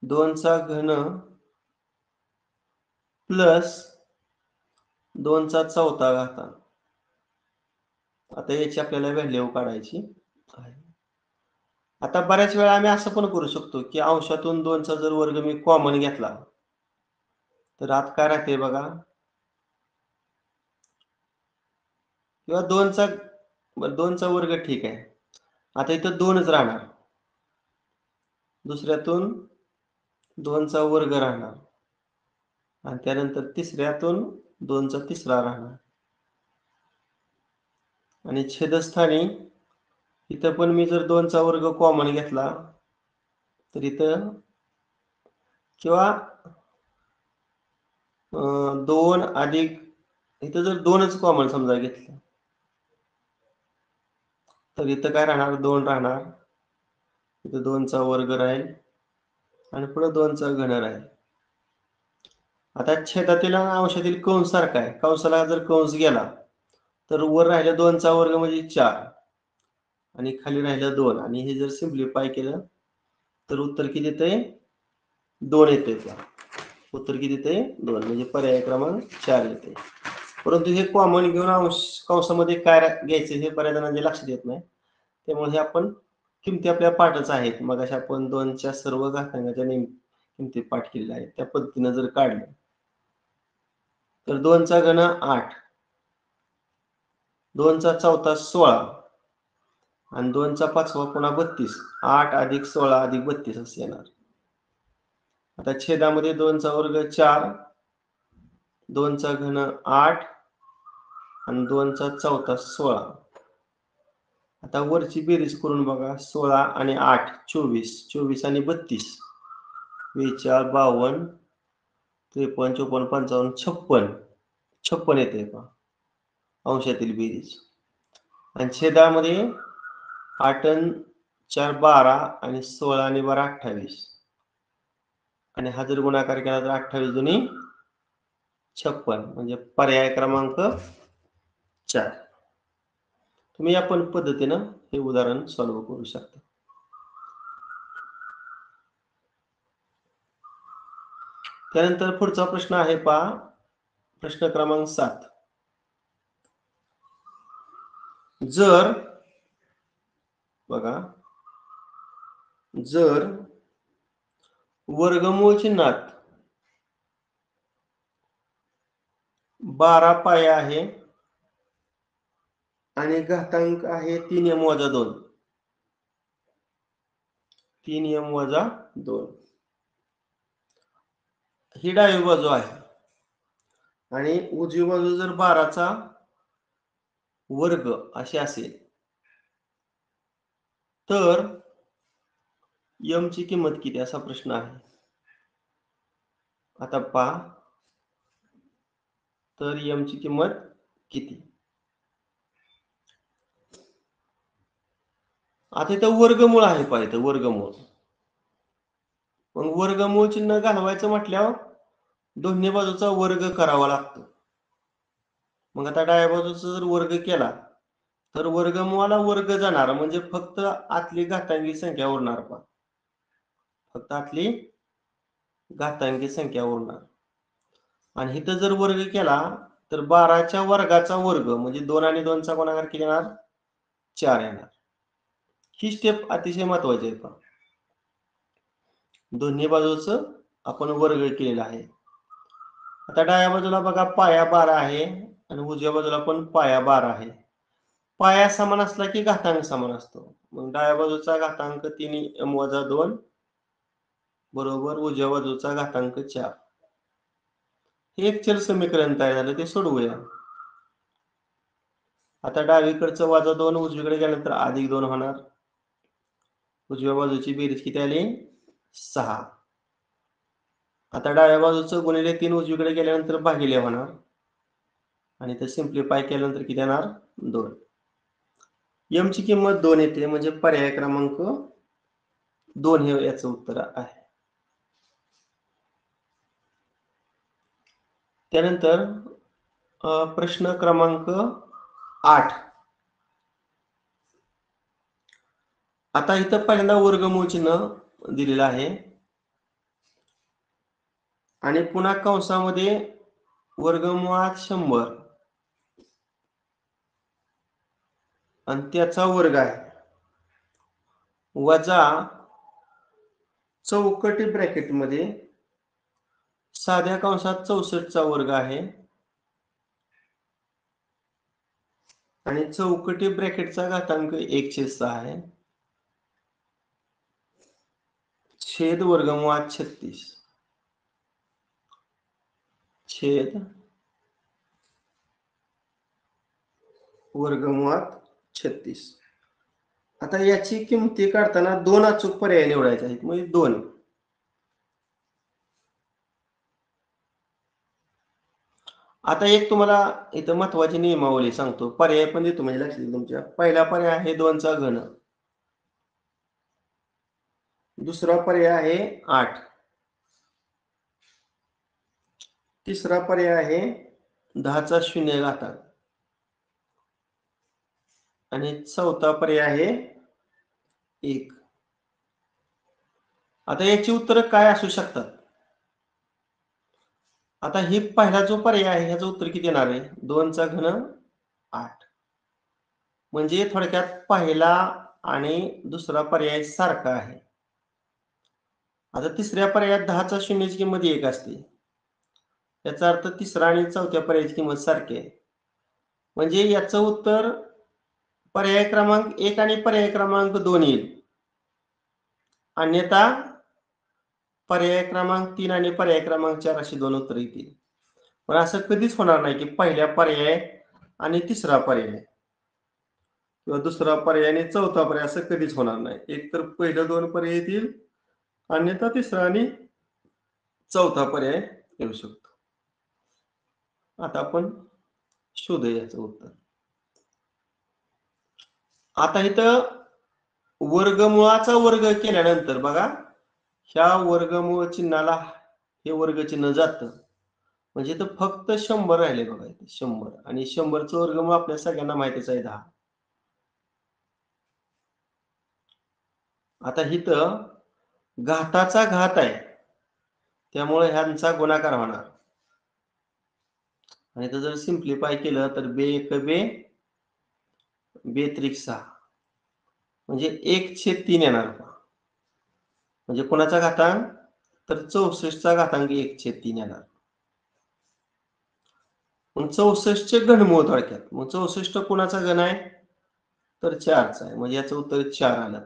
2चा घन प्लस 2चा 4था घातांक. आता याची आपल्याला व्हॅल्यू काढायची आहे. आता बऱ्याच वेळा आम्ही असं पण करू शकतो की अंशातून 2चा जर वर्ग मी कॉमन घेतला तर आत काय राहते बघा किंवा 2चा वर्ग ठीक आहे. आता इथं 2च राहणार. दुसऱ्यातून 2चा वर्ग राहणार आणि त्यानंतर तिसऱ्यातून 2चा तिसरा राहणार आणि छेदस्थानी इथं पण मी जर 2चा वर्ग कॉमन घेतला तर इथं किंवा 2 अधिक इथं जर 2च कॉमन समजा घेतलं तर इथं काय राहणार? 2 राहणार. इथं 2चा वर्ग राहील आणि पुढे 2चा घन राहील. आता छेदातील आणि अंशातील कंस सारखा आहे. कंसाला जर कंस गेला तर वर राहिलं 2चा वर्ग म्हणजे 4 आणि खाली राहिलं 2 आणि हे जर सिम्प्लिफाय केलं तर उत्तर किती येतंय? 2 येतंय. उत्तर किती येतंय? 2 म्हणजे पर्याय क्रमांक 4 येते. परंतु हे कॉमन घेऊन अंश कंसामध्ये काय घ्यायचं हे बऱ्याच जणांच्या लक्षात येत नाही. त्यामुळे हे आपण किमती आपल्या पाठच आहेत. मगाशी आपण 2च्या सर्व घातांकाच्या किमती पाठ केलेल्या आहेत. त्या पद्धतीनं जर काढलं तर 2चा घन 8, 2चा चौथा 16 आणि 2चा पाचवा पुन्हा 32. 8 अधिक 16 अधिक 32 असं येणार. आता छेदामध्ये 2चा वर्ग 4, 2चा घन 8 आणि 2चा चौथा 16. आता वरची बेरीज करून बघा. 16 आणि 8 24, 24 आणि 32 42, 52, 53, 54, 55, 56 येते पहा अंशातील बेरीज. आणि छेदामध्ये 8 आणि 4 12 आणि 16 आणि 12 28 आणि हा जर गुणाकार केला तर 28 दुनी 56 म्हणजे पर्याय क्रमांक 4. तुम्ही या पण पद्धतीनं हे उदाहरण सॉल्व्ह करू शकता. त्यानंतर पुढचा प्रश्न आहे पहा. प्रश्न क्रमांक 7. जर बघा जर वर्गमूळ चिन्हात 12 पाय आहे आणि घातांक आहे 3m-2 3m-2 ही डावी बाजू आहे आणि उजवी बाजू जर 12चा वर्ग अशी असेल तर m ची किंमत किती असा प्रश्न आहे. आता पहा तर m ची किंमत किती. आता इथं वर्गमूळ आहे पहा इथं वर्गमूळ. मग वर्गमूळ चिन्ह घालवायचं म्हटल्यावर दोन्ही बाजूचा वर्ग करावा लागतो. मग आता डाव्या बाजूचा जर वर्ग केला तर वर्गमूळाला वर्ग जाणार म्हणजे फक्त आतली घातांकी संख्या उरणार पहा. फक्त आतली घातांकी संख्या उरणार. आणि इथं जर वर्ग केला तर 12च्या वर्गाचा वर्ग म्हणजे 2 आणि 2चा गुणाकार किती येणार? 4 येणार. ही स्टेप अतिशय महत्वाची आहे पहा. दोन्ही बाजूचं आपण वर्ग केलेला आहे. आता डाव्या बाजूला बघा पाया 12 आहे आणि उजव्या बाजूला पण पाया 12 आहे. पाया समान असला की घातांक समान असतो. मग डाव्या बाजूचा घातांक 3m-2 बरोबर उजव्या बाजूचा घातांक 4. हे एक चल समीकरण तयार झालं ते सोडवूया. आता डावीकडचं -2 उजवीकडे गेल्यानंतर +2 होणार. उजव्या बाजूची बेरीज किती आली? 6. आता डाव्या बाजूचं गुणिले 3 उजवीकडे गेल्यानंतर भागिले होणार आणि ते सिम्प्लिफाय केल्यानंतर किती येणार? 2. m ची किंमत 2 येते म्हणजे पर्याय क्रमांक 2 हे याचं उत्तर आहे. त्यानंतर प्रश्न क्रमांक 8. आता इथं पहिल्यांदा वर्गमूळ चिन्ह दिलेलं आहे आणि पुन्हा कंसामध्ये वर्गमुळात 100 आणि त्याचा वर्ग आहे वजा चौकटी ब्रॅकेटमध्ये साध्या कंसात 64चा वर्ग आहे आणि चौकटी ब्रॅकेटचा घातांक 1/6 आहे छेद वर्गमुळात 36 छेद वर्गमुळात 36. आता याची किमती काढताना 2 अचूक पर्याय निवडायचे आहेत म्हणजे 2. आता एक तुम्हाला इथं महत्वाची नियमावली सांगतो. पर्याय पण देतो म्हणजे लक्षात येईल तुमच्या. पहिला पर्याय आहे 2चा घन. दुसरा पर्याय आहे 8. तिसरा पर्याय आहे 10चा शून्य घातांक आणि चौथा पर्याय आहे 1. आता याची उत्तर काय असू शकतात? आता ही पहिला जो पर्याय आहे ह्याचं उत्तर किती येणार आहे? 2चा घन 8. म्हणजे थोडक्यात पहिला आणि दुसरा पर्याय सारखा आहे. आता तिसऱ्या पर्यायात 10चा शून्याची किंमत 1 असते. याचा अर्थ तिसरा आणि चौथ्या पर्यायाची किंमत सारखी आहे. म्हणजे याचं उत्तर पर्याय क्रमांक 1 आणि पर्याय क्रमांक 2 येईल. अन्यथा पर्याय क्रमांक 3 आणि पर्याय क्रमांक 4 अशी दोन उत्तर येतील. पण असं कधीच होणार नाही की पहिला पर्याय आणि तिसरा पर्याय किंवा दुसरा पर्याय आणि चौथा पर्याय असं कधीच होणार नाही. एक तर पहिलं 2 पर्याय येतील, अन्यथा तिसरा आणि चौथा पर्याय येऊ शकतो. आता आपण शोधूया याचं उत्तर. आता इथं वर्गमुळाचा वर्ग केल्यानंतर बघा, ह्या वर्गमूळ चिन्हाला हे वर्ग चिन्ह जातं. म्हणजे इथं फक्त 100 राहिले बघा इथे 100 आणि 100चं वर्गमूळ आपल्या सगळ्यांना माहितीच आहे 10. आता इथं घाताचा घात आहे. त्यामुळे ह्यांचा गुणाकार होणार. आणि इथं जर सिम्प्लिफाय केलं तर बे 1 बे, बे त्रिक 6. म्हणजे 1/3 येणार. म्हणजे कोणाचा घातांक? तर 64चा घातांक 1/3 येणार. मग 64चे घनमूळ थोडक्यात. मग 64 कोणाचा घन आहे? तर 4चा आहे. म्हणजे याचं उत्तर 4 आलं.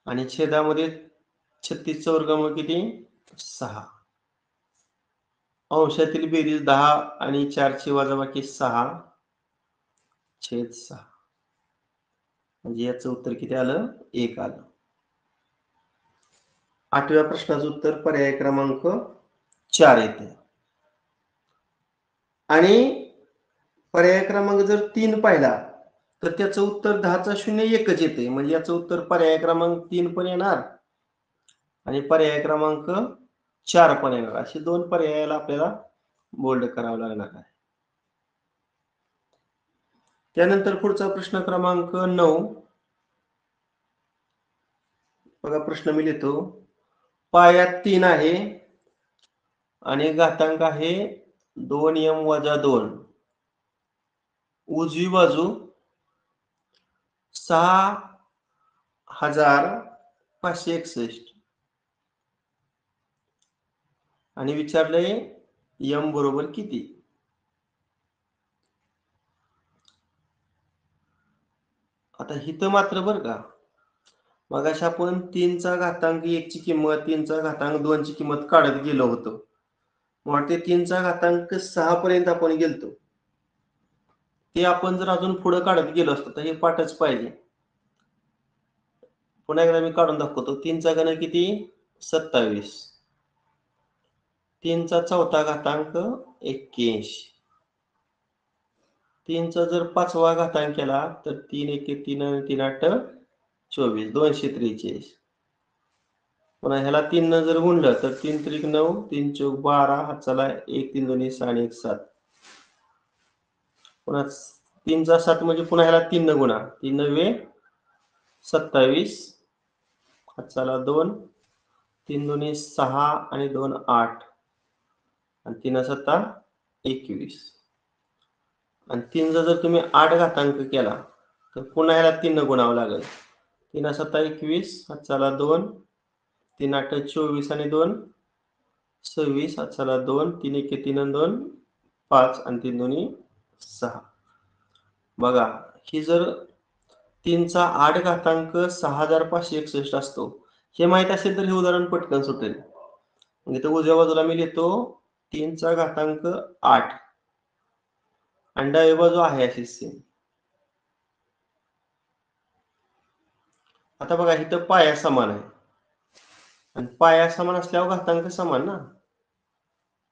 आणि छेदामध्ये 36चं वर्गमूळ किती? 6. अंशातील बेरीज 10 आणि 4ची वजाबाकी 6/6. म्हणजे याचं उत्तर किती आलं? 1 आलं. 8व्या प्रश्नाचं उत्तर पर्याय क्रमांक 4 येते. आणि पर्याय क्रमांक जर 3 पाहिला तर त्याचं उत्तर 10चा शून्य 1च येते. म्हणजे याचं उत्तर पर्याय क्रमांक 3 पण येणार आणि पर्याय क्रमांक 4 पण येणार. असे दोन पर्यायाला आपल्याला बोल्ड करावं लागणार आहे. त्यानंतर पुढचा प्रश्न क्रमांक 9. बघा प्रश्न मी लिहितो. पायात 3 आहे आणि घातांक आहे 2m-2. उजवी बाजू 6561 आणि विचारलंय m बरोबर किती? आता हिथं मात्र बरं का, मगाशी आपण 3चा घातांक 1 ची किंमत, 3चा घातांक 2 ची किंमत काढत गेलो होतो. मग ते 3चा घातांक 6 पर्यंत आपण गेलतो. ते आपण जर अजून पुढे काढत गेलो असतो तर हे पाठच पाहिजे. पुन्हा एकदा मी काढून दाखवतो. 3चा घन किती? 27. 3चा चौथा घातांक 81. 3चा जर 5वा घातांक केला तर 3 एके 3 आणि 3 आठ 24. 243. पुन्हा ह्याला 3 न जर गुणलं तर 3 त्रिक 9, 3 चौक 12, हात चला 1 3 दोन्ही 6 आणि 1 7. पुन्हा 3चा 7 म्हणजे पुन्हा ह्याला 3 न गुणा. 3 9 27, हात चला 2, 3 दोन्ही 6 आणि 2 8 आणि 3 7 21. आणि 3चा जर तुम्ही 8 घातांक केला तर पुन्हा ह्याला 3 न गुणावं लागेल. 3 7 21, हात चला 2, 3 8 24 आणि 2 26, हात चला 2, 3 एके 3 आणि 2 5 आणि 3 दोन्ही 6. बघा ही जर 3चा 8 घातांक 6561 असतो. हे माहित असेल तर हे उदाहरण पटकन सुटेल. म्हणजे उजव्या बाजूला मी लिहितो 3चा घातांक 8 आणि डावी बाजू आहे अशी सेम. आता बघा इथं पाया समान आहे आणि पाया समान असल्यावर घातांक समान ना.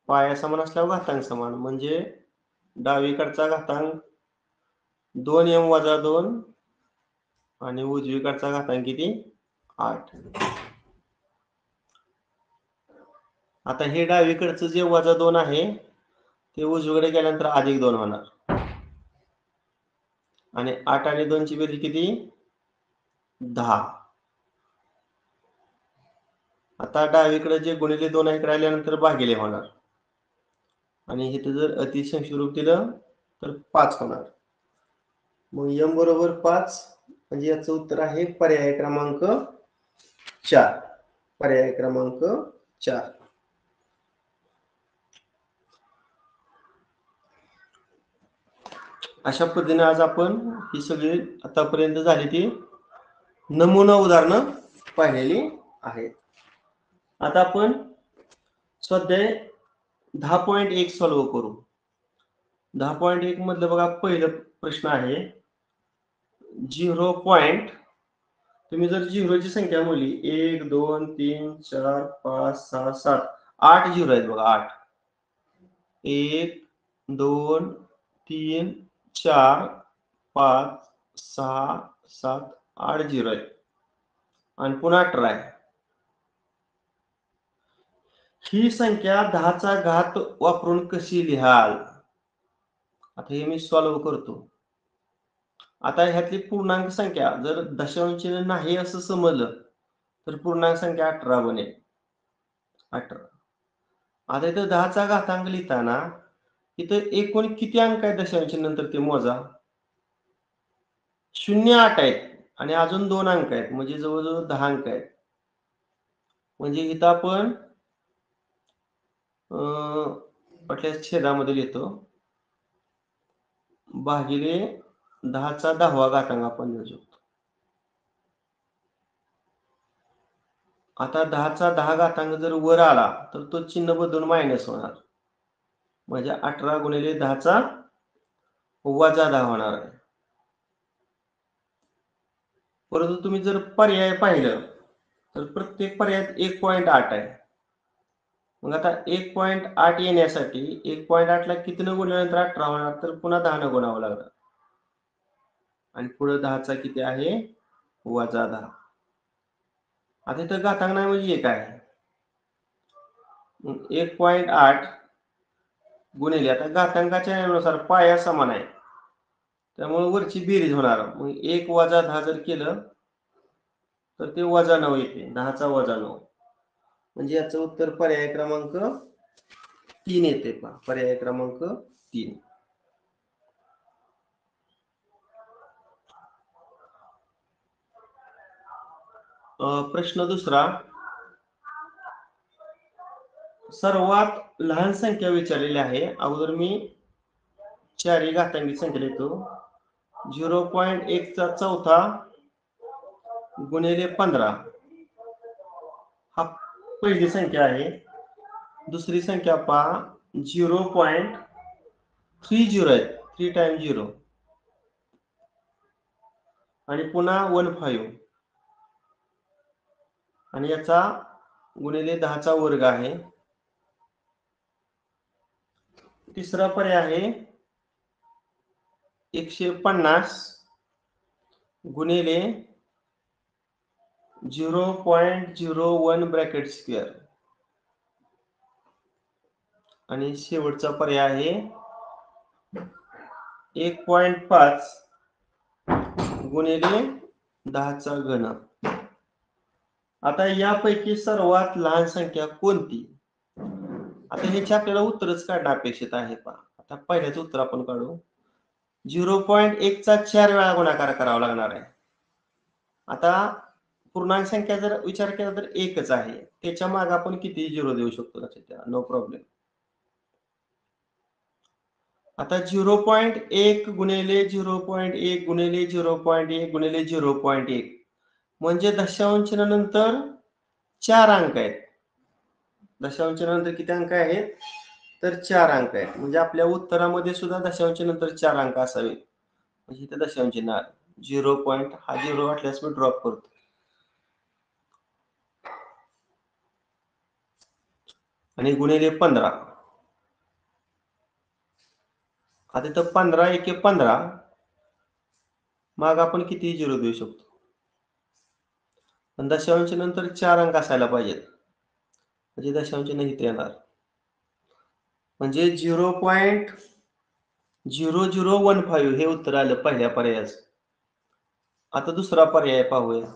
पाया समान असल्यावर घातांक समान म्हणजे डावीकडचा घातांक 2m-2 आणि उजवीकडचा घातांक किती? 8. आता हे डावीकडचं जे -2 आहे ते उजवीकडे गेल्यानंतर +2 होणार आणि 8 आणि 2 ची बेरीज किती 10. आता डावीकडे जे -2 आहे इकडे आल्यानंतर भागिले होणार आणि इथे जर अतिशय रूप दिलं तर 5 होणार. मग m बरोबर 5 म्हणजे याचं उत्तर आहे पर्याय क्रमांक 4. पर्याय क्रमांक 4. अशा पद्धतीने आज आपण ही सगळी आतापर्यंत झाली ती नमुना उदाहरणं पाहिलेली आहेत. आता आपण स्वाध्याय 10.1 सॉल्व्ह करू. 10.1 मधलं बघा पहिलं प्रश्न आहे 0. तुम्ही जर झिरोची संख्या बोलली 1 2 3 4 5 6 7 8 झिरो आहेत बघा 8. 1 2 3 4 5 6 7 8 झिरो आहेत आणि पुन्हा 18 आहे. ही संख्या 10चा घात वापरून कशी लिहाल? आता हे मी सॉल्व्ह करतो. आता ह्यातली पूर्णांक संख्या जर दशांश चिन्ह नाही असं समजलं तर पूर्णांक संख्या 18 बनेल. 18. आता इथं 10चा घातांक लिहिताना इथं एकूण किती अंक आहेत दशांश नंतर ते मोजा. 0 8 आहेत आणि अजून 2 अंक आहेत म्हणजे जवळजवळ 10 अंक आहेत. म्हणजे इथं आपण पटल्या छेदामध्ये लिहितो भागिले 10चा 10वा घातांक आपण लिहू शकतो. आता 10चा 10 घातांक जर वर आला तर तो चिन्ह बदलून मायनस होणार म्हणजे 18 गुणिले 10चा -10 होणार आहे. परंतु तुम्ही जर पर्याय पाहिलं तर प्रत्येक पर्यायात 1.8 आहे. मग आता 1.8 येण्यासाठी 1.8 ला कितीनं गुणल्यानंतर 18 होणार तर पुन्हा 10 गुणावं लागणार आणि पुढे 10चा किती आहे -10. आता इथं घातांक नाही म्हणजे 1 आहे. 1.8 गुणिले आता घातांकाच्या नुसार पाया समान आहे त्यामुळे वरची बेरीज होणार. मग 1 - 10 जर केलं तर ते -9 येते. 10चा -9 म्हणजे याचं उत्तर पर्याय क्रमांक 3 येते. पहा पर्याय क्रमांक 3. प्रश्न दुसरा सर्वात लहान संख्या विचारलेली आहे. अगोदर मी 4 घातांकी संख्या लिहितो 0.1 चा चौथा गुणिले 15 हा पहिली संख्या आहे. दुसरी संख्या पहा 0.30 आहे 3 टाइम्स 0 आणि पुन्हा 15 आणि याचा गुणिले 10चा वर्ग आहे. तिसरा पर्याय आहे 150 गुणिले 0.01 ब्रॅकेट स्क्वेअर आणि शेवटचा पर्याय आहे 1.5 गुणिले 10चा घन. आता यापैकी सर्वात लहान संख्या कोणती? आता ह्याचे आपल्याला उत्तरच काढणं अपेक्षित आहे. पहा आता पहिल्याचं उत्तर आपण काढू 0.1 चा 4 वेळा गुणाकार करावा लागणार आहे. आता पूर्णांक संख्या जर विचार केला तर एकच आहे त्याच्या मागे आपण किती 0 देऊ शकतो लक्षात ठेवा नो प्रॉब्लेम. आता 0.1 गुणिले 0.1 गुणिले 0.1 गुणिले 0.1 म्हणजे दशांश नंतर 4 अंक आहेत. दशांश नंतर किती अंक आहेत तर 4 अंक आहेत. म्हणजे आपल्या उत्तरामध्ये सुद्धा दशांश नंतर 4 अंक असावे म्हणजे इथे दशांश चिन्ह आले. 0. हा 0 वाटल्यास मी ड्रॉप करतो आणि गुणिले 15. आता इथं 15 एके 15 मग आपण किती 0 देऊ शकतो पण दशांश नंतर 4 अंक असायला पाहिजेत म्हणजे दशांश चिन्ह इथे येणार, म्हणजे 0.0015 हे उत्तर आलं पहिल्या पर्यायाचं. आता दुसरा पर्याय पाहूया.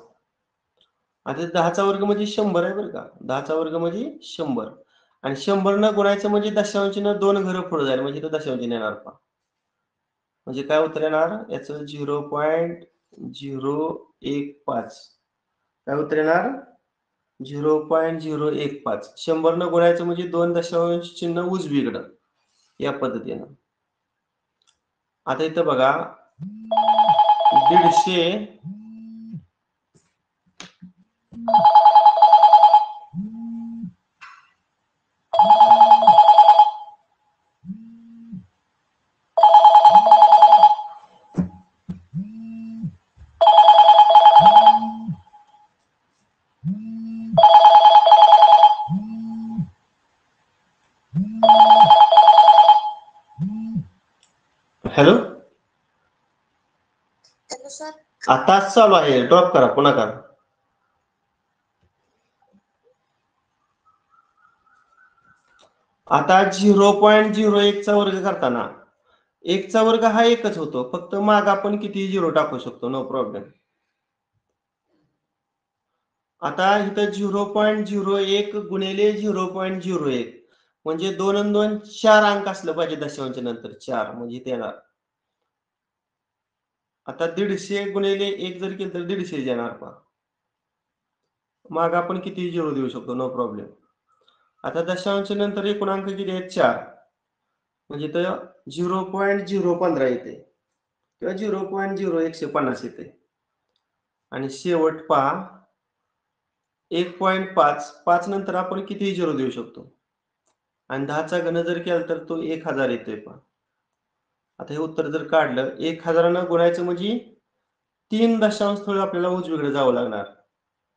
आता 10चा वर्ग म्हणजे 100 आहे बरं का. 10चा वर्ग म्हणजे 100 आणि 100 न गुणायचं म्हणजे दशांश चिन्ह 2 घरं पुढे जाईल, म्हणजे इथं दशांश चिन्ह येणार पहा. म्हणजे काय उत्तर येणार याचं 0.015. काय उत्तर येणार 0.015. 100 न गुणायचं म्हणजे 2 दशांश चिन्ह उजवीकडं या पद्धतीनं. आता इथं बघा 150 हॅलो सर. आताच चालू आहे, ड्रॉप करा पुन्हा करा. आता 0.01 चा वर्ग करताना 1 चा वर्ग हा एकच होतो, फक्त माग आपण किती 0 टाकू शकतो, नो प्रॉब्लेम. आता इथं 0.01 गुणिले 0.01 म्हणजे 2 आणि 2 4 अंक असलं पाहिजे दशांश नंतर 4, म्हणजे इथे येणार. आता 150 गुणिले 1 जर केलं तर 150 येणार पहा. मग आपण किती 0 देऊ शकतो, नो प्रॉब्लेम. आता दशांश नंतर एकूण अंक किती आहेत 4, म्हणजे इथं 0.015 येते किंवा 0.0150 येते. आणि शेवट पहा 1.5. 5 नंतर आपण किती 0 देऊ शकतो आणि 10चा घन जर केला तर तो 1000 येतोय पहा. आता हे उत्तर जर काढलं 1000 न गुणायचं म्हणजे 3 दशांश स्थळ आपल्याला उजवीकडे जावं लागणार,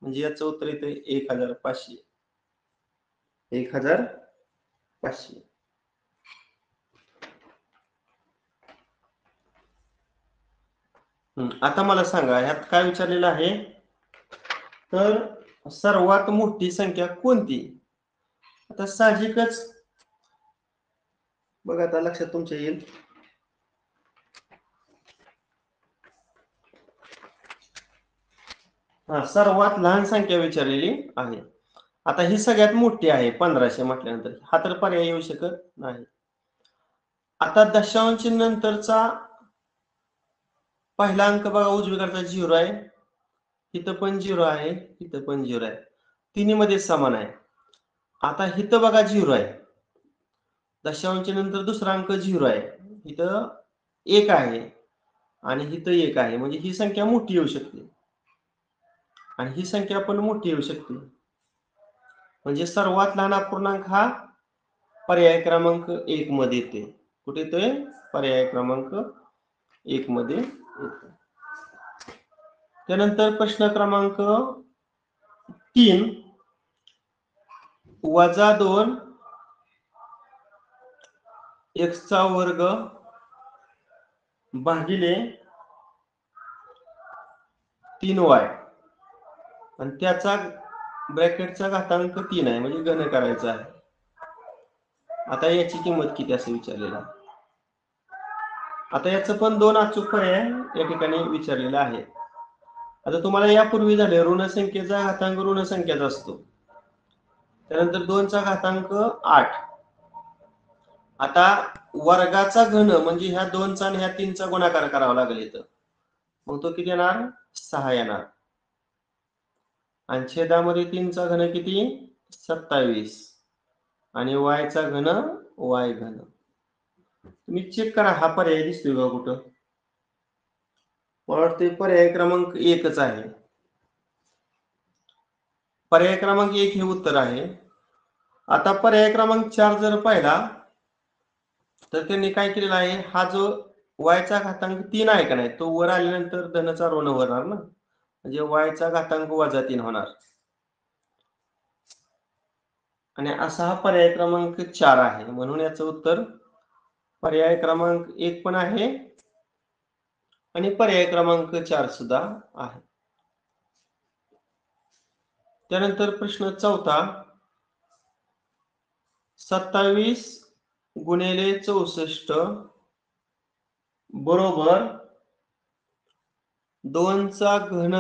म्हणजे याचं उत्तर येते 1500. 1500. आता मला सांगा ह्यात काय विचारलेलं आहे, तर सर्वात मोठी संख्या कोणती. आता साहजिकच बघा, आता लक्षात तुमच्या येईल सर्वात लहान संख्या विचारलेली आहे. आता ही सगळ्यात मोठी आहे 1500 म्हटल्यानंतर, हा तर पर्याय येऊ शकत नाही. आता दशांश नंतरचा पहिला अंक बघा उजवीकडचा 0 आहे, इथं पण 0 आहे, इथं पण 0 आहे, तिन्ही मध्ये समान आहे. आता इथं बघा 0 आहे, दशांश नंतर दुसरा अंक 0 आहे, इथं 1 आहे आणि इथं 1 आहे, म्हणजे ही संख्या मोठी येऊ शकते आणि ही संख्या पण मोठी येऊ शकते. म्हणजे सर्वात लहान अपूर्णांक हा पर्याय क्रमांक 1 मध्ये येते. कुठे येतोय, पर्याय क्रमांक 1 मध्ये येतो. त्यानंतर प्रश्न क्रमांक 3 -2 x चा वर्ग भागिले 3y आणि त्याचा ब्रॅकेटचा घातांक 3 आहे, म्हणजे घन करायचा आहे. आता याची किंमत किती असं विचारलेलं आहे. आता याचं पण 2 अचूक पर्याय या ठिकाणी विचारलेला आहे. आता तुम्हाला यापूर्वी झाले ऋण संख्येचा घातांक ऋण संख्याचा असतो, त्यानंतर 2 चा घातांक 8. आता वर्गाचा घन म्हणजे ह्या 2 चा आणि ह्या 3 चा गुणाकार करावा लागेल इथं, मग तो किती येणार 6 येणार आणि छेदामध्ये 3 चा घन किती 27 आणि y चा घन y घन. तुम्ही चेक करा हा पर्याय दिसतोय का कुठं. मला वाटतं पर्याय क्रमांक 1च आहे. पर्याय क्रमांक 1 हे उत्तर आहे. आता पर्याय क्रमांक 4 जर पाहिला तर त्यांनी काय केलेलं आहे, हा जो y चा घातांक 3 आहे का नाही, तो वर आल्यानंतर धनचा ऋण होणार ना, म्हणजे y चा घातांक -3 होणार आणि असा हा पर्याय क्रमांक 4 आहे. म्हणून याचं उत्तर पर्याय क्रमांक 1 पण आहे आणि पर्याय क्रमांक 4 सुद्धा आहे. त्यानंतर प्रश्न 4 27 गुणिले 64 बरोबर 2 चा घन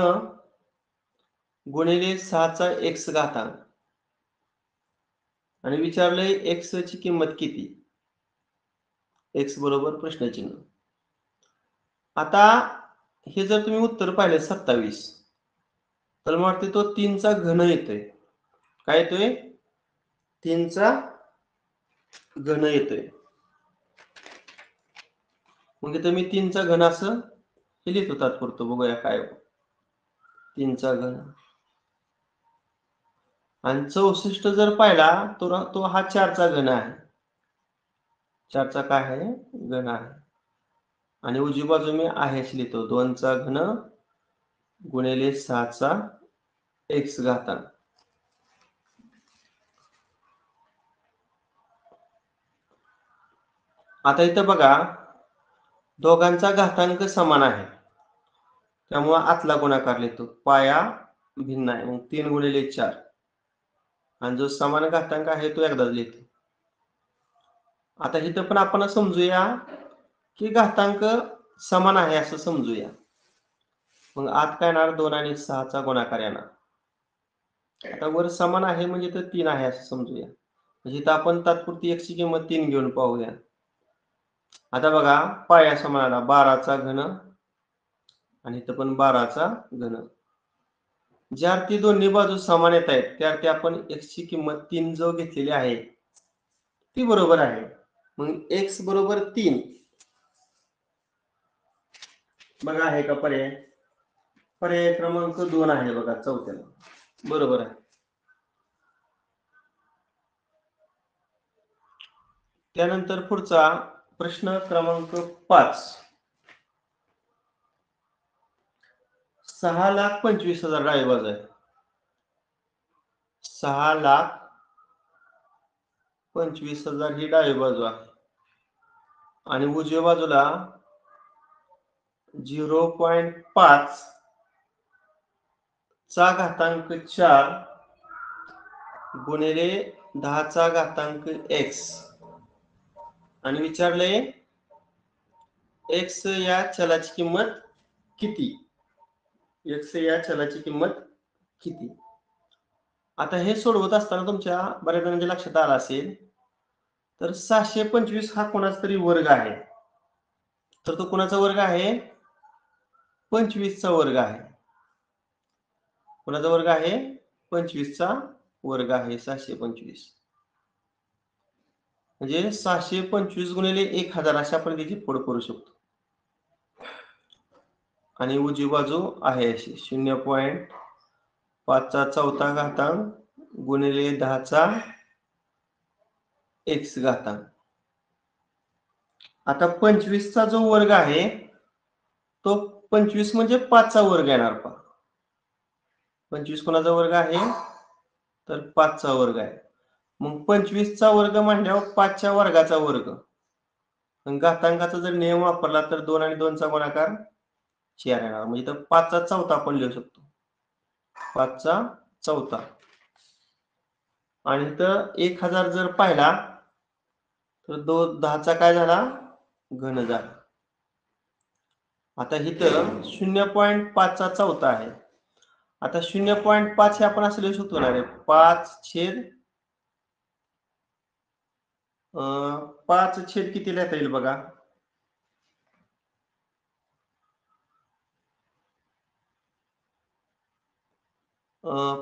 गुणिले 6 चा x घातांक. आणि विचारलंय x ची किंमत किती? x बरोबर प्रश्नचिन्ह. आता हे जर तुम्ही उत्तर पाहिले 27, तर मला वाटते तो 3 चा घन येतोय. काय येतोय? 3 चा घन येतोय. मग इथं मी 3 चा घन असं हे लिहितो तात्पुरतं, बघूया काय 3 चा घन. आणि 64 जर पाहिला तर तो हा 4 चा घन आहे. 4 चा काय आहे? घन आहे. आणि उजवी बाजू मी आहेच लिहितो, 2 चा घन गुणिले 6 चा x घातांक. आता इथं बघा, दोघांचा घातांक समान आहे, त्यामुळे आतला गुणाकार लिहितो. पाया भिन्न आहे, मग 3 गुणिले 4. आणि जो समान घातांक आहे तो एकदाच लिहितो. आता इथं पण आपण समजूया की घातांक समान आहे असं समजूया. मग आत काय येणार? 2 आणि 6 चा गुणाकार येणार. आता वर समान आहे म्हणजे तर 3 आहे असं समजूया. म्हणजे इथं आपण तात्पुरती x ची किंमत 3 घेऊन पाहूया. आता बघा, पाया समान आला, 12 चा घन आणि इथं पण 12 चा घन. ज्या अर्थी दोन्ही बाजू समान येत आहेत, त्या अर्थी आपण x ची किंमत 3 जो घेतलेली आहे ती बरोबर आहे. मग x बरोबर 3 बघा आहे का पर्याय? पर्याय क्रमांक 2 आहे बघा, चौथ्याला. बरोबर आहे. त्यानंतर पुढचा प्रश्न क्रमांक 5. 6,25,000 डावी बाजू आहे. 6,25,000 ही डावी बाजू आहे. आणि उजव्या बाजूला 0.5 चा घातांक 4 गुणिले 10 चा घातांक x. आणि विचारले x या चलाची किंमत किती? x या चलाची किंमत किती? आता हे सोडवत असताना तुमच्या बऱ्याच जणांच्या लक्षात आलं असेल, तर 625 हा कोणाचा तरी वर्ग आहे. तर तो कोणाचा वर्ग आहे? 25 चा वर्ग आहे. कोणाचा वर्ग आहे? 25 चा वर्ग आहे 625. म्हणजे 625 गुणिले 1000 अशा आपण त्याची फोड करू शकतो. आणि उजवी बाजू आहे अशी 0.5 चा चौथा घातांक गुणिले 10 चा x घातांक. आता 25 चा जो वर्ग आहे तो 25 म्हणजे 5 चा वर्ग येणार. पहा, 25 कोणाचा वर्ग आहे? तर 5 चा वर्ग आहे. मग 25 चा वर्ग म्हणल्यावर 5 च्या वर्गाचा वर्ग. घातांकाचा जर नियम वापरला तर 2 आणि 2 चा गुणाकार 4 येणार. म्हणजे इथं 5 चा चौथा आपण लिहू शकतो. 5 चा चौथा. आणि इथं 1000 जर पाहिला तर 10 चा काय झाला? घन झाला. आता इथं 0.5 चा चौथा आहे. आता 0.5 हे आपण असं लिहू शकतो ना रे, 5 छेद किती लिहिता येईल बघा?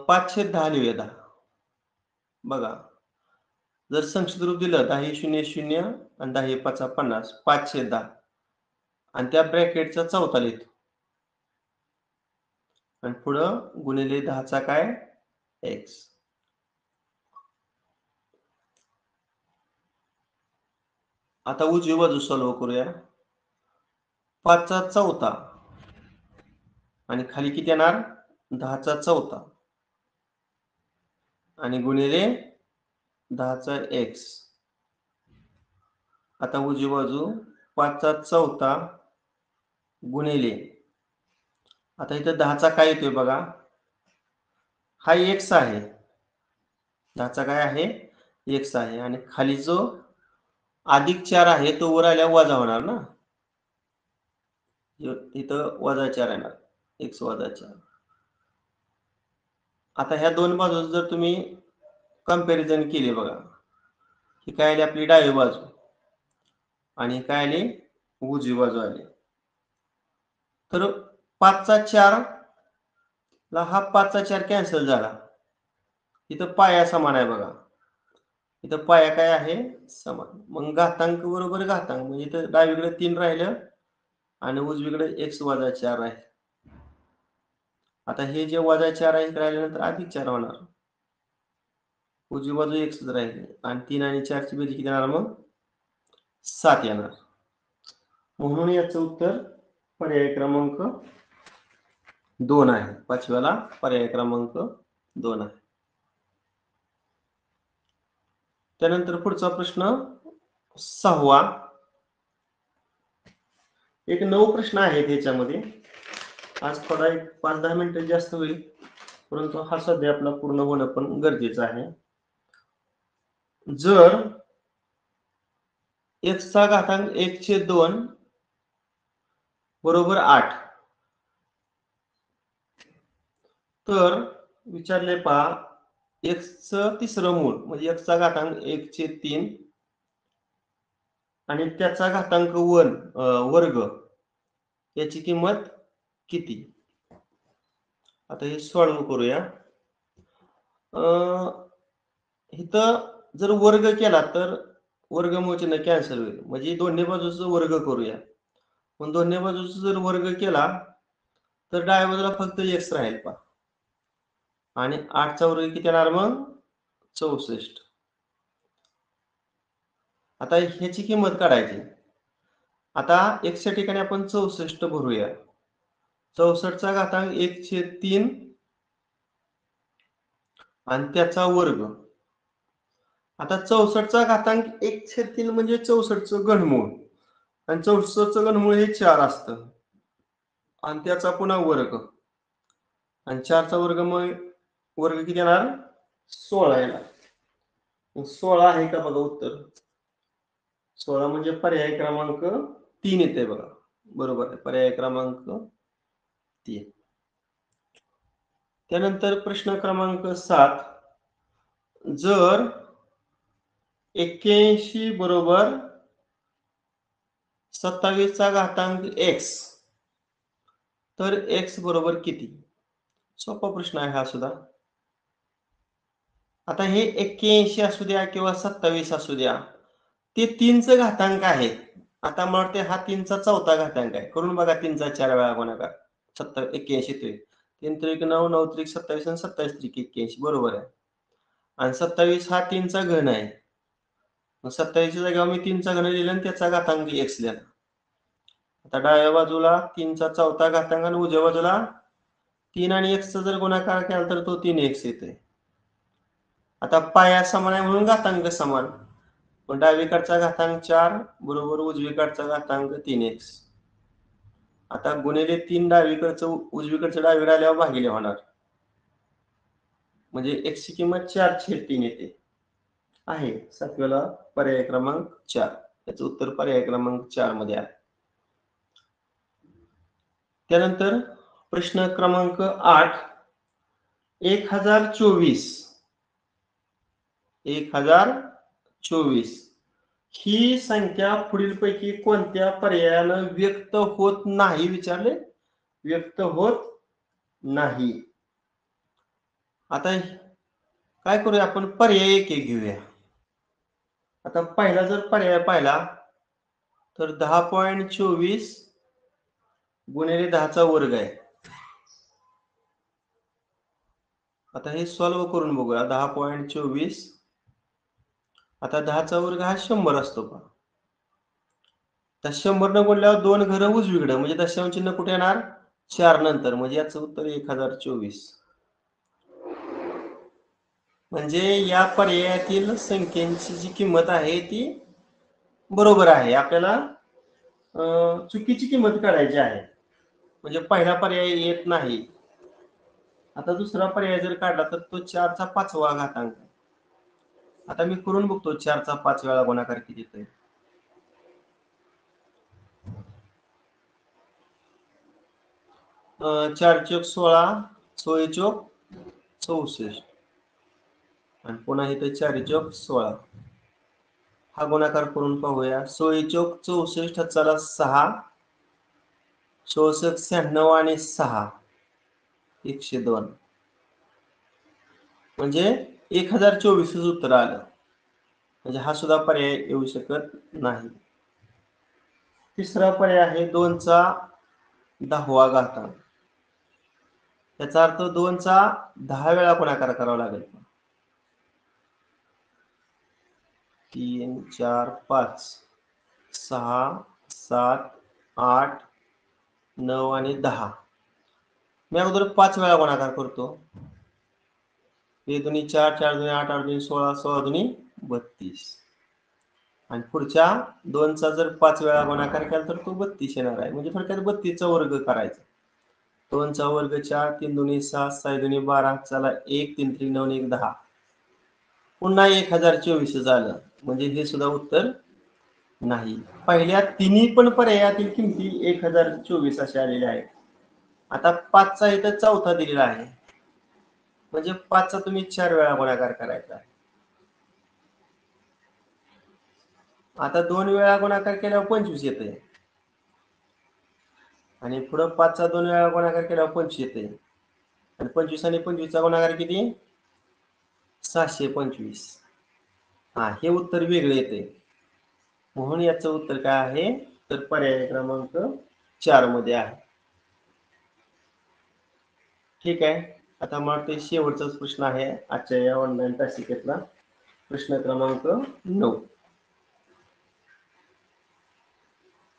5/10 लिहूया. 10 बघा, जर संक्षिप्त रूप दिलं 10 ही 0 0 आणि 10 ही 5 50, 5/10 आणि त्या ब्रॅकेटचा चौथा लिहितो आणि पुढं गुणिले 10 चा काय? x. आता उजवी बाजू सॉल्व्ह करूया. 5 चा चौथा आणि खाली किती येणार? 10 चा चौथा आणि गुणिले 10 चा x. आता उजवी बाजू 5 चा चौथा गुणिले, आता इथं 10 चा काय येतोय बघा? हा x आहे. 10 चा काय आहे? x आहे आणि खाली जो +4 आहे तो वर आल्यावर वजा होणार ना. इथं -4 येणार. x - 4. आता ह्या दोन बाजू जर तुम्ही कंपॅरिझन केली बघा. ही काय आली आपली डावी बाजू आणि काय आली उजवी बाजू आली. तर 5चा 4 ला हा 5चा 4 कॅन्सल झाला. इथं पाया समान आहे बघा. इथं पाया काय आहे समान. मग घातांक बरोबर घातांक म्हणजे इथं डावीकडे 3 राहिलं आणि उजवीकडे x - 4 आहे. आता हे जे -4 आहे राहिल्यानंतर +4 होणार. उजवी बाजू x राहिली आणि 3 आणि 4 ची बेरीज किती येणार मग 7 येणार. म्हणून याचं उत्तर पर्याय क्रमांक 2 आहे. पाचव्याला पर्याय क्रमांक 2 आहे. त्यानंतर पुढचा प्रश्न 6वा. एक 9 प्रश्न आहेत याच्यामध्ये. आज थोडा एक 5-10 मिनिटं जास्त होईल, परंतु हा सध्या आपला पूर्ण होणं पण गरजेचं आहे. जर x चा घातांक 1/2 बरोबर 8 तर विचारले पहा x चं तिसरं मूळ म्हणजे x चा घातांक 1/3 आणि त्याचा घातांक वर्ग याची किंमत किती. आता हे सॉल्व्ह करूया. इथं जर वर्ग केला तर वर्गमूळ चिन्ह कॅन्सल होईल म्हणजे दोन्ही बाजूचा वर्ग करूया. पण दोन्ही बाजूचा जर वर्ग केला तर डाव्या बाजूला फक्त x राहील पहा आणि 8 चा वर्ग किती येणार मग 64. आता ह्याची किंमत काढायची. आता x च्या ठिकाणी आपण 64 भरूया. 64 चा घातांक 1/3 आणि त्याचा वर्ग. आता 64 चा घातांक 1/3 म्हणजे 64 चं घनमूळ आणि 64 चं घनमूळ हे 4 असतं आणि त्याचा पुन्हा वर्ग आणि 4 चा वर्ग मग वर्ग किती येणार 16 येणार. 16 आहे का बघा उत्तर. 16 म्हणजे पर्याय क्रमांक 3 येते बघा. बरोबर आहे पर्याय क्रमांक 3. त्यानंतर प्रश्न क्रमांक 7. जर 81 बरोबर 27 चा घातांक x तर x बरोबर किती. सोपा प्रश्न आहे हा सुद्धा. आता हे 81 असू द्या किंवा 27 असू द्या ते 3 चं घातांक आहे. आता मला वाटते हा 3 चा चौथा घातांक आहे. करून बघा 3 चा 4 वेळा गुणाकार 81 येतोय. 3 त्रिक 9 9 त्रिक 27 आणि 27 त्रिक 81 बरोबर आहे. आणि 27 हा 3 चा घन आहे. मग 27 च्या जागेवर मी 3 चा घन लिहिला आणि त्याचा घातांक x लिहिला. आता डाव्या बाजूला 3 चा चौथा घातांक आणि उजव्या बाजूला 3 आणि x चा जर गुणाकार केला तर तो 3x येतोय. आता पाया समान आहे म्हणून घातांक समान. पण डावीकडचा घातांक 4 बरोबर उजवीकडचा घातांक 3x. आता गुणिले 3 डावीकडचं उजवीकडच्या डावीकडे आल्यावर भागिले होणार. म्हणजे x ची किंमत 4/3 येते. आहे 7व्याला पर्याय क्रमांक 4. याचं उत्तर पर्याय क्रमांक 4 मध्ये आहे. त्यानंतर प्रश्न क्रमांक 8. 1024 ही संख्या पुढीलपैकी कोणत्या पर्यायानं व्यक्त होत नाही विचारले. व्यक्त होत नाही. आता काय करूया आपण पर्याय एक एक घेऊया. आता पहिला जर पर्याय पाहिला तर 10.24 गुणिले 10 चा वर्ग आहे. आता हे सॉल्व्ह करून बघूया. 10.24 आता 10 चा वर्ग हा 100 असतो पहा. तर 100 न गुणल्यावर 2 घरं उजवीकडे म्हणजे दशांश चिन्ह कुठे येणार 4 नंतर म्हणजे याचं उत्तर 1024. म्हणजे या पर्यायातील संख्येची जी किंमत आहे ती बरोबर आहे. आपल्याला चुकीची किंमत काढायची आहे. म्हणजे पहिला पर्याय येत नाही. आता दुसरा पर्याय जर काढला तर तो 4 चा 5वा घातांक. आता मी करून बघतो 4चा 5 वेळा गुणाकार किती येतोय. 4 चोक 16, 16 चोक 64 आणि पुन्हा इथे 4 चोक 16. हा गुणाकार करून पाहूया. 16 चोक 64 चला 6, 64 96 आणि 6 102 म्हणजे 1024 उत्तर आलं. म्हणजे हा सुद्धा पर्याय येऊ शकत नाही. तिसरा पर्याय आहे 2चा 10वा घातांक. याचा अर्थ 2चा 10 वेळा गुणाकार करावा लागेल. 3 4 5 6 7 8 9 आणि 10. मी अगोदर 5 वेळा गुणाकार करतो. 2 दुनी 4, 4 दुनी 8, 8 दुनी 16, 16 दुनी 32 आणि पुढच्या 2चा जर 5 वेळा गुणाकार केला तर तो 32 येणार आहे. म्हणजे थोडक्यात 32चा वर्ग करायचा. 2चा वर्ग 4, 3 दुनी 6, 6 दुनी 12, चला 1, 3 3 9 1 10. पुन्हा 1024 झालं. म्हणजे हे सुद्धा उत्तर नाही. पहिल्या तिन्ही पण पर्यायातील किमती 1024 अशा आलेल्या आहेत. आता 5चा इथं चौथा दिलेला आहे. म्हणजे 5चा तुम्ही 4 वेळा गुणाकार करायचा. आता 2 वेळा गुणाकार केल्यावर 25 येते आणि पुढे 5चा 2 वेळा गुणाकार केल्यावर 25 येते आणि 25 आणि 25चा गुणाकार किती 725. हा हे उत्तर वेगळे येते. म्हणून याचं उत्तर काय आहे तर पर्याय क्रमांक 4 मध्ये आहे. ठीक आहे. आता मला ते शेवटचाच प्रश्न आहे आजच्या या ऑनलाईन तासिकेतला. प्रश्न क्रमांक 9.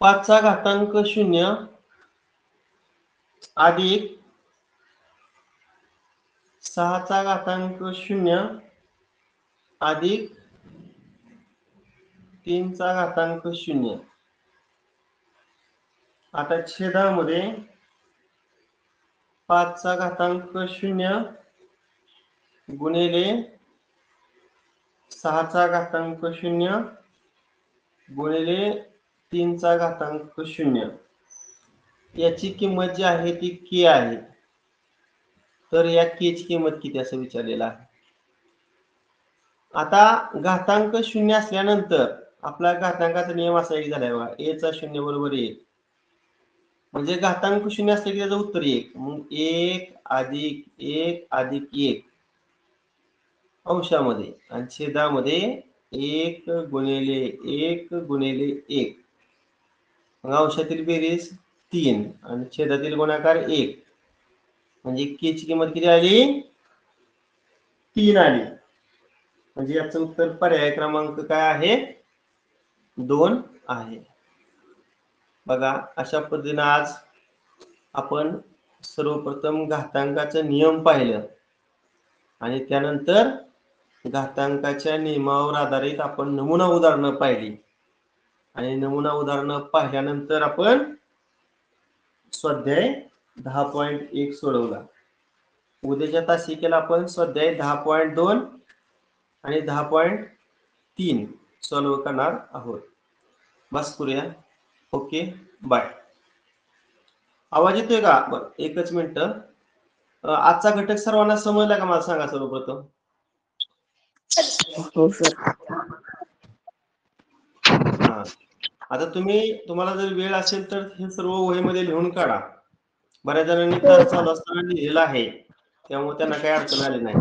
5चा घातांक 0 अधिक 6चा घातांक 0 अधिक 3चा घातांक 0. आता छेदामध्ये 5चा घातांक 0 गुणिले 6चा घातांक 0 गुणिले 3चा घातांक 0. याची किंमत जी आहे ती k आहे. तर या k ची किंमत किती असं विचारलेलं आहे. आता घातांक 0 असल्यानंतर आपला घातांकाचा नियम असा एक झालाय बघा. a चा 0 बरोबर 1. म्हणजे घातांक 0 असले की त्याचं उत्तर 1. मग 1 अधिक 1 अधिक 1 अंशामध्ये आणि छेदामध्ये 1 गुणिले 1 गुणिले 1. मग अंशातील बेरीज 3 आणि छेदातील गुणाकार 1. म्हणजे k ची किंमत किती आली 3 आली. म्हणजे याचं उत्तर पर्याय क्रमांक काय आहे 2 आहे. बघा अशा पद्धतीने आज आपण सर्वप्रथम घातांकाचं नियम पाहिलं आणि त्यानंतर घातांकाच्या नियमावर आधारित आपण नमुना उदाहरणं पाहिली आणि नमुना उदाहरणं पाहिल्यानंतर आपण स्वाध्याय 10.1 सोडवला. उद्याच्या तासिकेला आपण स्वाध्याय 10.2 आणि 10.3 सॉल्व्ह करणार आहोत. बस करूया. Okay bye. आवाज येतोय का? बरं एकच मिनिट. आजचा घटक सर्वांना समजला का मला सांगा सर्वप्रथम. हो सर. हा आता तुम्हाला जर वेळ असेल तर हे सर्व वहीमध्ये लिहून काढा. बऱ्याच जणांनी तास चालू असताना लिहिलेला आहे त्यामुळे त्यांना काही अडचण आली नाही.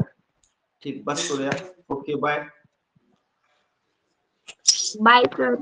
ठीक बस करूया. Okay bye. Bye sir.